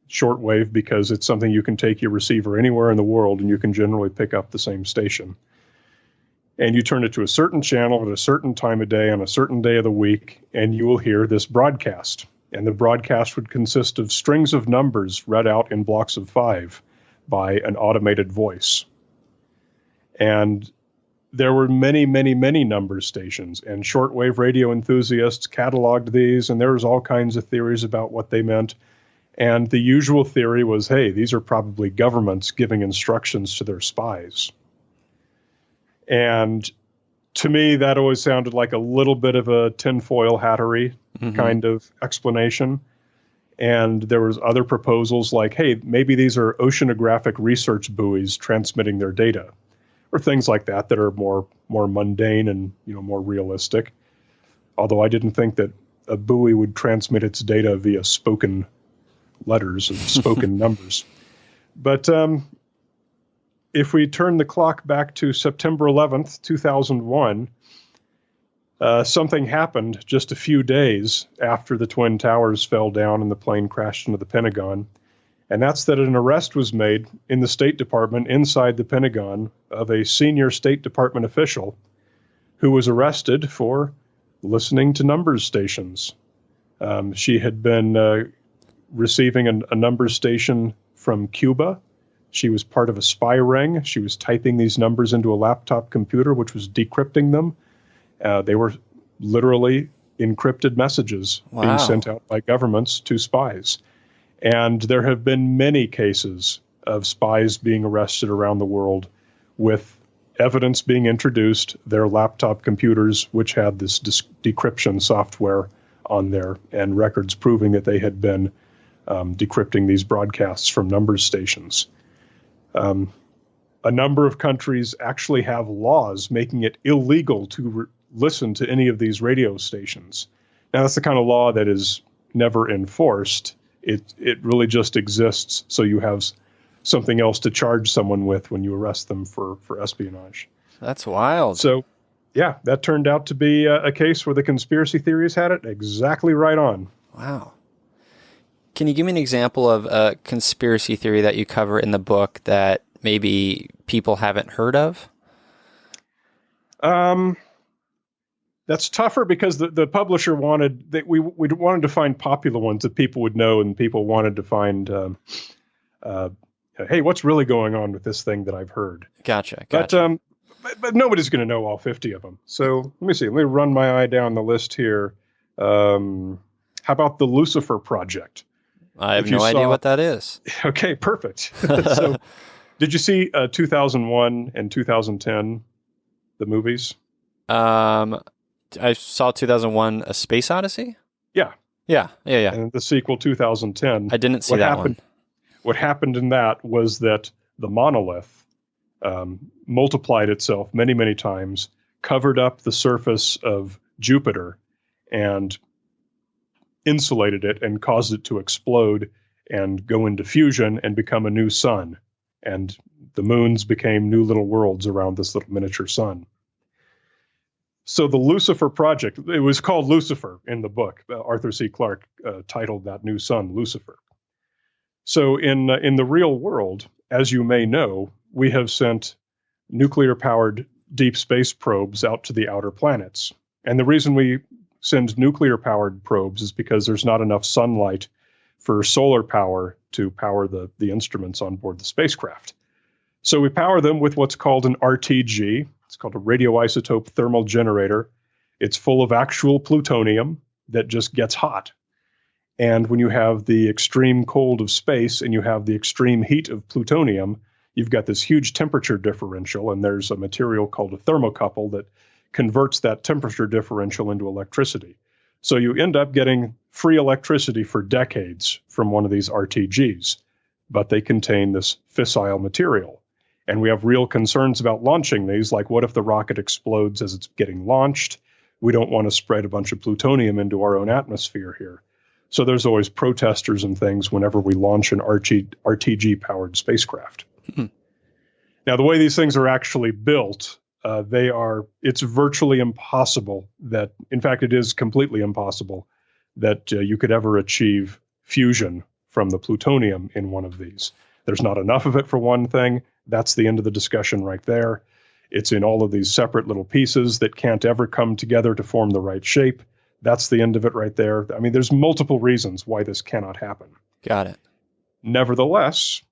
shortwave because it's something you can take your receiver anywhere in the world and you can generally pick up the same station. And you turn it to a certain channel at a certain time of day on a certain day of the week, and you will hear this broadcast. And the broadcast would consist of strings of numbers read out in blocks of 5 by an automated voice. And there were many, many, many number stations, and shortwave radio enthusiasts cataloged these, and there was all kinds of theories about what they meant. And the usual theory was, hey, these are probably governments giving instructions to their spies. And to me, that always sounded like a little bit of a tinfoil hattery kind of explanation. And there was other proposals like, hey, maybe these are oceanographic research buoys transmitting their data, or things like that that are more mundane and more realistic. Although I didn't think that a buoy would transmit its data via spoken letters or spoken numbers. But if we turn the clock back to September 11th, 2001, something happened just a few days after the Twin Towers fell down and the plane crashed into the Pentagon. And that's that an arrest was made in the State Department inside the Pentagon of a senior State Department official who was arrested for listening to numbers stations. She had been receiving a numbers station from Cuba. She was part of a spy ring. She was typing these numbers into a laptop computer, which was decrypting them. They were literally encrypted messages being sent out by governments to spies. And there have been many cases of spies being arrested around the world with evidence being introduced, their laptop computers, which had this decryption software on there, and records proving that they had been decrypting these broadcasts from numbers stations. A number of countries actually have laws making it illegal to listen to any of these radio stations. Now, that's the kind of law that is never enforced. It really just exists so you have something else to charge someone with when you arrest them for espionage. That's wild. So, yeah, that turned out to be a case where the conspiracy theories had it exactly right on. Wow. Can you give me an example of a conspiracy theory that you cover in the book that maybe people haven't heard of? That's tougher because the publisher wanted that we wanted to find popular ones that people would know, and people wanted to find, hey, what's really going on with this thing that I've heard? Gotcha. But nobody's going to know all 50 of them. So let me see. Let me run my eye down the list here. How about the Lucifer Project? I have no idea what that is. Okay, perfect. So, did you see 2001 and 2010, the movies? I saw 2001, A Space Odyssey? Yeah. And the sequel, 2010. I didn't see that one. What happened in that was that the monolith multiplied itself many, many times, covered up the surface of Jupiter, and insulated it and caused it to explode and go into fusion and become a new sun. And the moons became new little worlds around this little miniature sun. So the Lucifer Project, it was called Lucifer in the book. Arthur C. Clarke titled that new sun Lucifer. So in the real world, as you may know, we have sent nuclear-powered deep space probes out to the outer planets. And the reason we send nuclear-powered probes is because there's not enough sunlight for solar power to power the instruments on board the spacecraft. So we power them with what's called an RTG. It's called a radioisotope thermal generator. It's full of actual plutonium that just gets hot. And when you have the extreme cold of space and you have the extreme heat of plutonium, you've got this huge temperature differential, and there's a material called a thermocouple that converts that temperature differential into electricity. So you end up getting free electricity for decades from one of these RTGs, but they contain this fissile material. And we have real concerns about launching these, like what if the rocket explodes as it's getting launched? We don't want to spread a bunch of plutonium into our own atmosphere here. So there's always protesters and things whenever we launch an RTG-powered spacecraft. Now, the way these things are actually built, it's virtually impossible that, in fact, it is completely impossible that you could ever achieve fusion from the plutonium in one of these. There's not enough of it for one thing. That's the end of the discussion right there. It's in all of these separate little pieces that can't ever come together to form the right shape. That's the end of it right there. I mean, there's multiple reasons why this cannot happen. Got it. Nevertheless,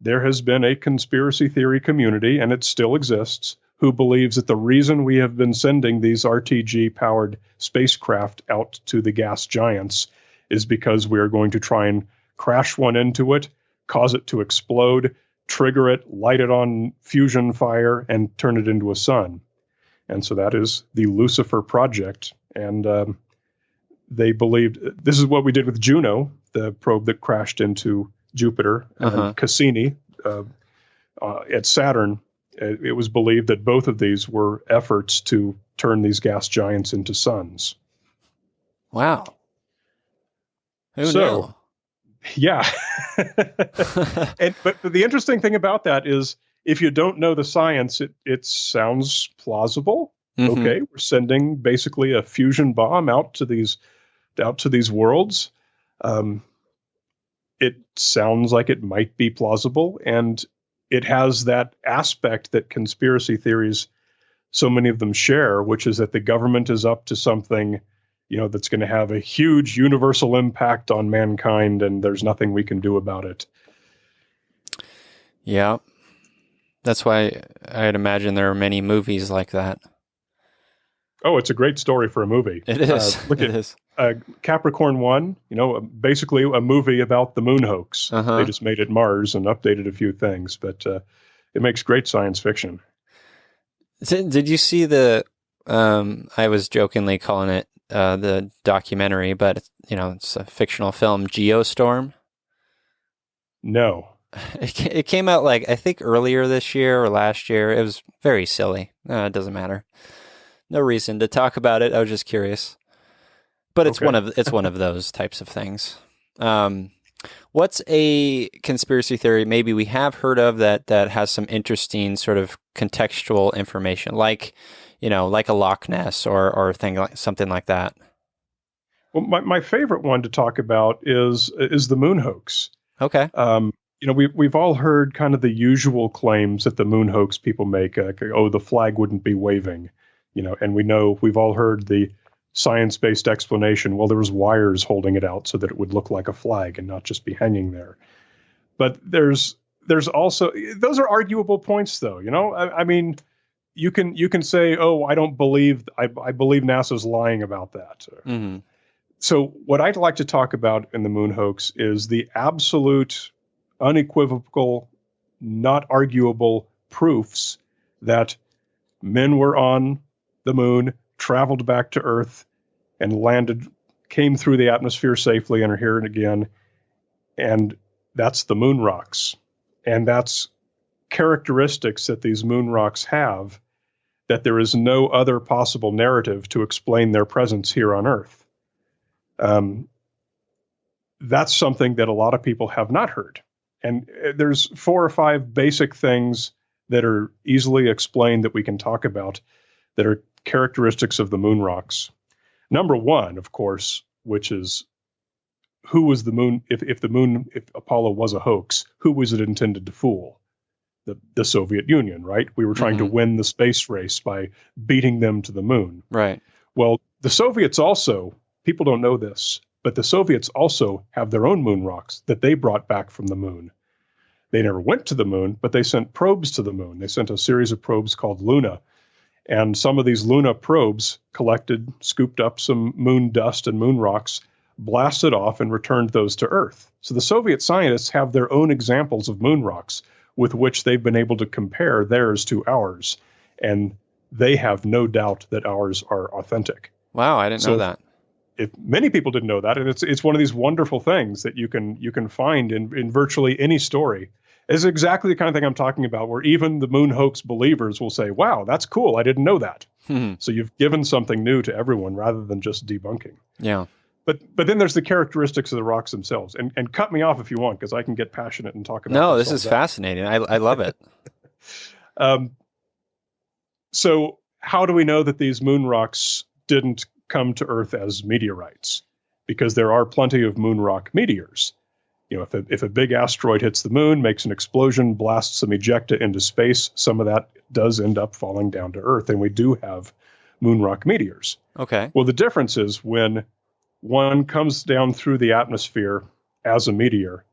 there has been a conspiracy theory community, and it still exists, who believes that the reason we have been sending these RTG-powered spacecraft out to the gas giants is because we are going to try and crash one into it, cause it to explode, trigger it, light it on fusion fire, and turn it into a sun. And so that is the Lucifer Project. And they believed this is what we did with Juno, the probe that crashed into Jupiter, and Cassini at Saturn. It was believed that both of these were efforts to turn these gas giants into suns. Wow. Who knew? Yeah. But the interesting thing about that is if you don't know the science, it sounds plausible. Mm-hmm. Okay, we're sending basically a fusion bomb out to these worlds. It sounds like it might be plausible, and it has that aspect that conspiracy theories, so many of them share, which is that the government is up to something, that's going to have a huge universal impact on mankind, and there's nothing we can do about it. Yeah. That's why I'd imagine there are many movies like that. Oh, it's a great story for a movie. It is. Capricorn 1, basically a movie about the moon hoax. Uh-huh. They just made it Mars and updated a few things, but it makes great science fiction. Did you see I was jokingly calling it the documentary, but it's a fictional film, Geostorm? No. It came out I think earlier this year or last year. It was very silly. It doesn't matter. No reason to talk about it. I was just curious. But it's one of those types of things. What's a conspiracy theory maybe we have heard of that has some interesting sort of contextual information, like a Loch Ness or something like that? Well, my favorite one to talk about is the moon hoax. Okay. We've all heard kind of the usual claims that the moon hoax people make, the flag wouldn't be waving, and we've all heard the science-based explanation. Well, there was wires holding it out so that it would look like a flag and not just be hanging there. But there's also, those are arguable points though, I mean, you can say, oh, I believe NASA's lying about that. Mm-hmm. So what I'd like to talk about in the moon hoax is the absolute, unequivocal, not arguable proofs that men were on the moon, traveled back to Earth, and came through the atmosphere safely and are here again. And that's the moon rocks. And that's characteristics that these moon rocks have that there is no other possible narrative to explain their presence here on Earth. That's something that a lot of people have not heard. And there's 4 or 5 basic things that are easily explained that we can talk about that are characteristics of the moon rocks. Number 1, of course, which is who was the moon? If Apollo was a hoax, who was it intended to fool? The Soviet Union, right? We were trying to win the space race by beating them to the moon. Right. Well, the Soviets also, people don't know this, but the Soviets also have their own moon rocks that they brought back from the moon. They never went to the moon, but they sent probes to the moon. They sent a series of probes called Luna. And some of these Luna probes scooped up some moon dust and moon rocks, blasted off, and returned those to Earth. So the Soviet scientists have their own examples of moon rocks with which they've been able to compare theirs to ours. And they have no doubt that ours are authentic. Wow, I didn't know that. If many people didn't know that, and it's one of these wonderful things that you can find in virtually any story. It's exactly the kind of thing I'm talking about, where even the moon hoax believers will say, wow, that's cool. I didn't know that. So you've given something new to everyone rather than just debunking. Yeah. But then there's the characteristics of the rocks themselves. And cut me off if you want, because I can get passionate and talk about No, this is fascinating. I love it. So how do we know that these moon rocks didn't come to Earth as meteorites? Because there are plenty of moon rock meteors. If a big asteroid hits the moon, makes an explosion, blasts some ejecta into space, some of that does end up falling down to Earth. And we do have moon rock meteors. Okay. Well, the difference is when one comes down through the atmosphere as a meteor,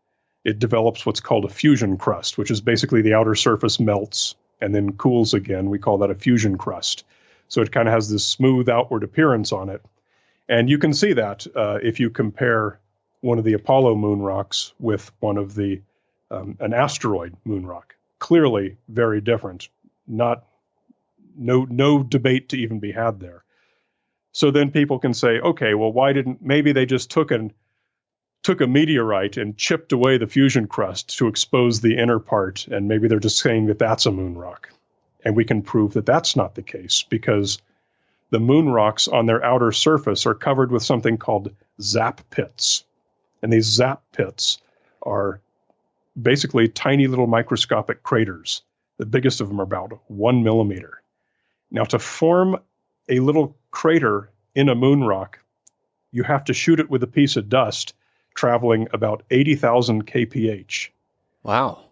it develops what's called a fusion crust, which is basically the outer surface melts and then cools again. We call that a fusion crust. So it kind of has this smooth outward appearance on it. And you can see that if you compare one of the Apollo moon rocks with one of the an asteroid moon rock. Clearly very different. No debate to even be had there. So then people can say, okay, well, maybe they just took a meteorite and chipped away the fusion crust to expose the inner part, and maybe they're just saying that that's a moon rock. And we can prove that that's not the case, because the moon rocks on their outer surface are covered with something called zap pits. And these zap pits are basically tiny little microscopic craters. The biggest of them are about 1 millimeter. Now, to form a little crater in a moon rock, you have to shoot it with a piece of dust traveling about 80,000 kph. Wow.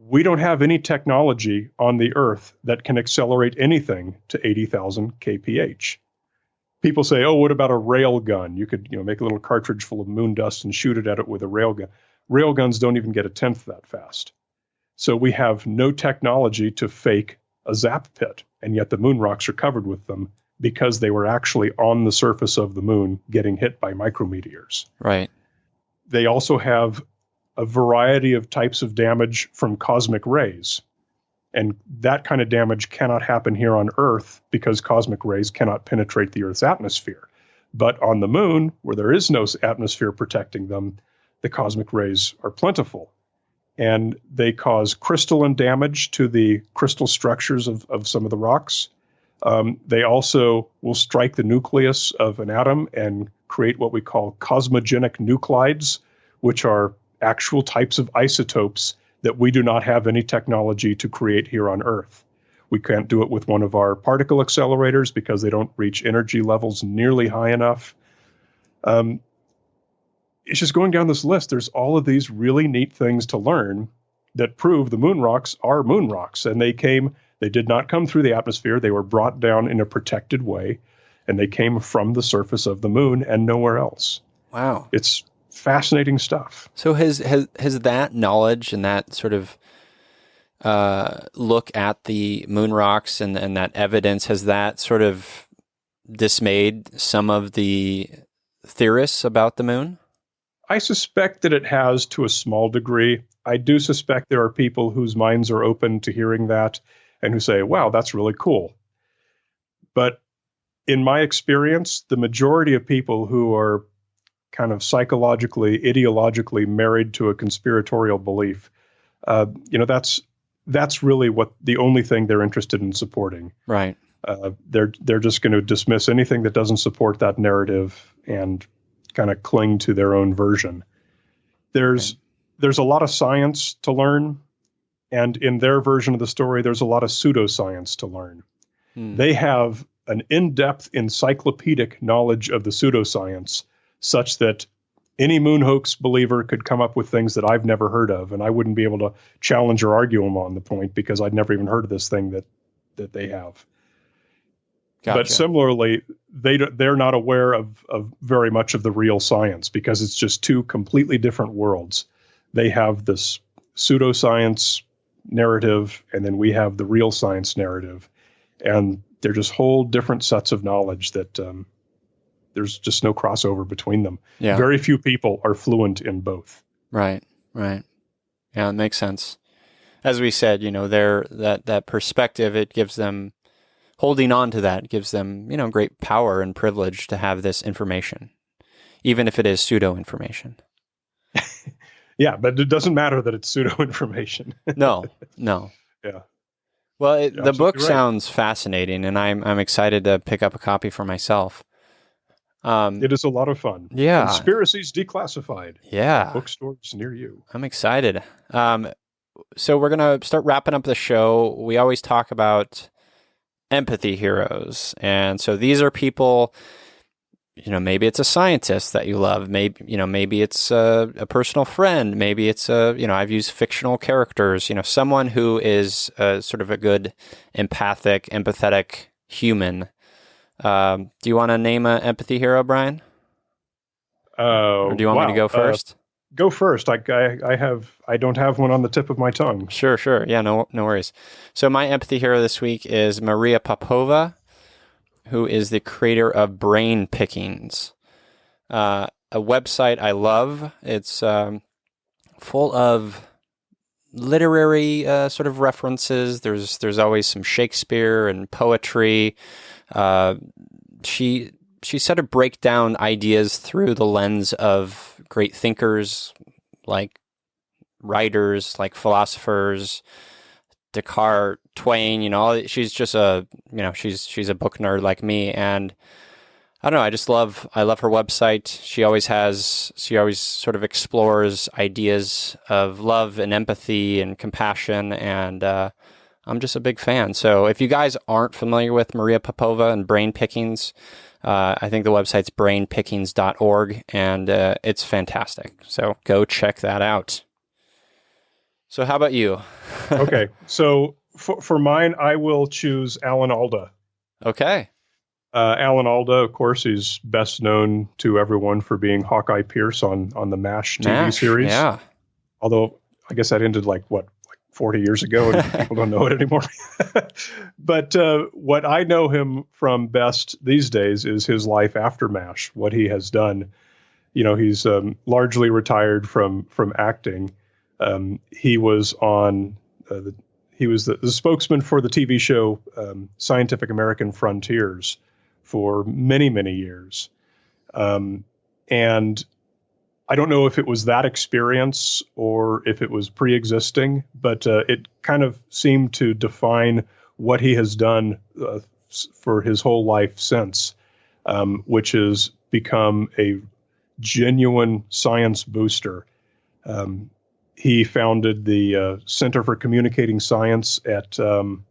We don't have any technology on the Earth that can accelerate anything to 80,000 kph. People say, oh, what about a rail gun? You could make a little cartridge full of moon dust and shoot it at it with a rail gun. Rail guns don't even get a tenth that fast. So we have no technology to fake a zap pit, and yet the moon rocks are covered with them because they were actually on the surface of the moon getting hit by micrometeors. Right. They also have a variety of types of damage from cosmic rays. And that kind of damage cannot happen here on Earth because cosmic rays cannot penetrate the Earth's atmosphere. But on the moon, where there is no atmosphere protecting them, the cosmic rays are plentiful. And they cause crystalline damage to the crystal structures of some of the rocks. They also will strike the nucleus of an atom and create what we call cosmogenic nuclides, which are actual types of isotopes that we do not have any technology to create here on Earth. We can't do it with one of our particle accelerators because they don't reach energy levels nearly high enough. It's just going down this list. There's all of these really neat things to learn that prove the moon rocks are moon rocks. And they did not come through the atmosphere. They were brought down in a protected way, and they came from the surface of the moon and nowhere else. Wow. It's fascinating stuff. So has that knowledge and that sort of look at the moon rocks and that evidence, has that sort of dismayed some of the theorists about the moon? I suspect that it has to a small degree. I do suspect there are people whose minds are open to hearing that and who say, wow, that's really cool. But in my experience, the majority of people who are kind of psychologically, ideologically married to a conspiratorial belief, that's really what the only thing they're interested in supporting. Right. They're just going to dismiss anything that doesn't support that narrative and kind of cling to their own version. There's a lot of science to learn, and in their version of the story, there's a lot of pseudoscience to learn. They have an in-depth encyclopedic knowledge of the pseudoscience, such that any moon hoax believer could come up with things that I've never heard of, and I wouldn't be able to challenge or argue them on the point because I'd never even heard of this thing that they have. Gotcha. But similarly, they're not aware of very much of the real science because it's just two completely different worlds. They have this pseudoscience narrative, and then we have the real science narrative. And they're just whole different sets of knowledge that there's just no crossover between them. Yeah. Very few people are fluent in both. Right. Yeah, it makes sense. As we said, that perspective, it gives them, holding on to that gives them, great power and privilege to have this information, even if it is pseudo information. Yeah, but it doesn't matter that it's pseudo information. No. Yeah. Well, the book right. sounds fascinating, and I'm excited to pick up a copy for myself. It is a lot of fun. Yeah. Conspiracies Declassified. Yeah. Bookstores near you. I'm excited. So we're going to start wrapping up the show. We always talk about empathy heroes. And so these are people, maybe it's a scientist that you love. Maybe it's a personal friend. Maybe it's I've used fictional characters, someone who is sort of a good empathic, empathetic human Do you want to name an empathy hero, Brian? Or do you want me to go first? Go first. I don't have one on the tip of my tongue. Sure. Yeah, no worries. So my empathy hero this week is Maria Popova, who is the creator of Brain Pickings, a website I love. It's full of literary sort of references. There's always some Shakespeare and poetry. She sort of break down ideas through the lens of great thinkers, like writers, like philosophers, Descartes, Twain. She's just she's a book nerd like me, and I don't know. I love her website. She always sort of explores ideas of love and empathy and compassion, and I'm just a big fan. So if you guys aren't familiar with Maria Popova and Brain Pickings, I think the website's brainpickings.org, and it's fantastic. So go check that out. So how about you? Okay, so for mine, I will choose Alan Alda. Okay. Alan Alda, of course, he's best known to everyone for being Hawkeye Pierce on the MASH TV series. Yeah. Although I guess that ended like 40 years ago, and people don't know it anymore. But what I know him from best these days is his life after MASH, what he has done. He's largely retired from acting. He was on he was the spokesman for the TV show Scientific American Frontiers for many, many years. And I don't know if it was that experience or if it was pre-existing, but it kind of seemed to define what he has done for his whole life since, which has become a genuine science booster. He founded the Center for Communicating Science at I'm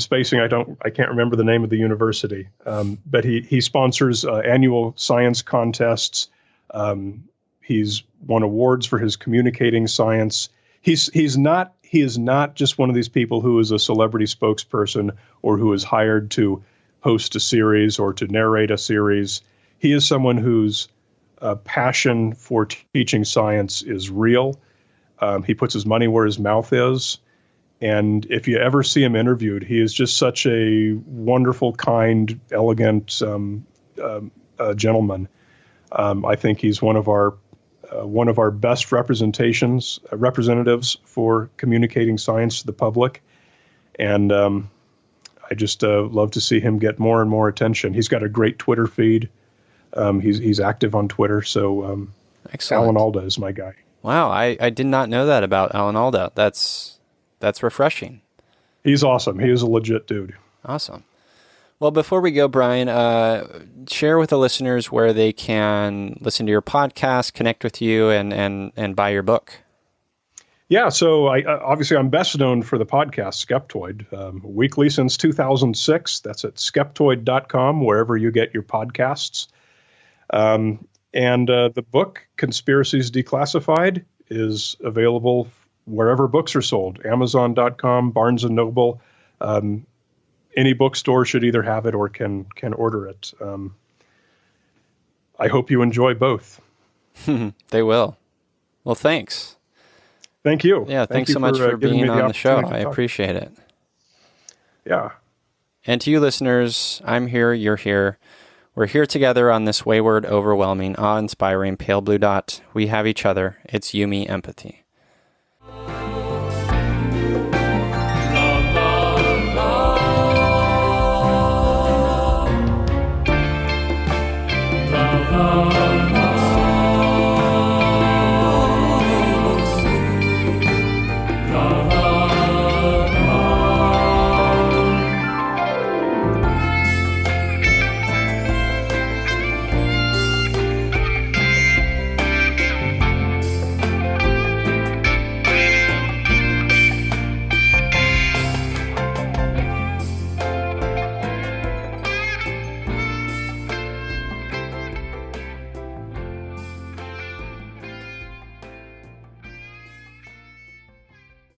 spacing. I can't remember the name of the university, but he sponsors annual science contests. He's won awards for his communicating science. He is not just one of these people who is a celebrity spokesperson or who is hired to host a series or to narrate a series. He is someone whose passion for teaching science is real. He puts his money where his mouth is. And if you ever see him interviewed, he is just such a wonderful, kind, elegant gentleman. I think he's one of our best representatives for communicating science to the public. And I just love to see him get more and more attention. He's got a great Twitter feed. He's active on Twitter. So Excellent. Alan Alda is my guy. Wow, I did not know that about Alan Alda. That's refreshing. He's awesome. He is a legit dude. Awesome. Well, before we go, Brian, share with the listeners where they can listen to your podcast, connect with you, and buy your book. Yeah, so obviously I'm best known for the podcast Skeptoid, weekly since 2006. That's at skeptoid.com, wherever you get your podcasts. And the book, Conspiracies Declassified, is available wherever books are sold, Amazon.com, Barnes & Noble. Any bookstore should either have it or can order it. I hope you enjoy both. They will. Well, thanks. Thank you. Yeah, thanks so much for being on the show. I appreciate it. Yeah. And to you listeners, I'm here, you're here. We're here together on this wayward, overwhelming, awe-inspiring pale blue dot. We have each other. It's Yumi Empathy.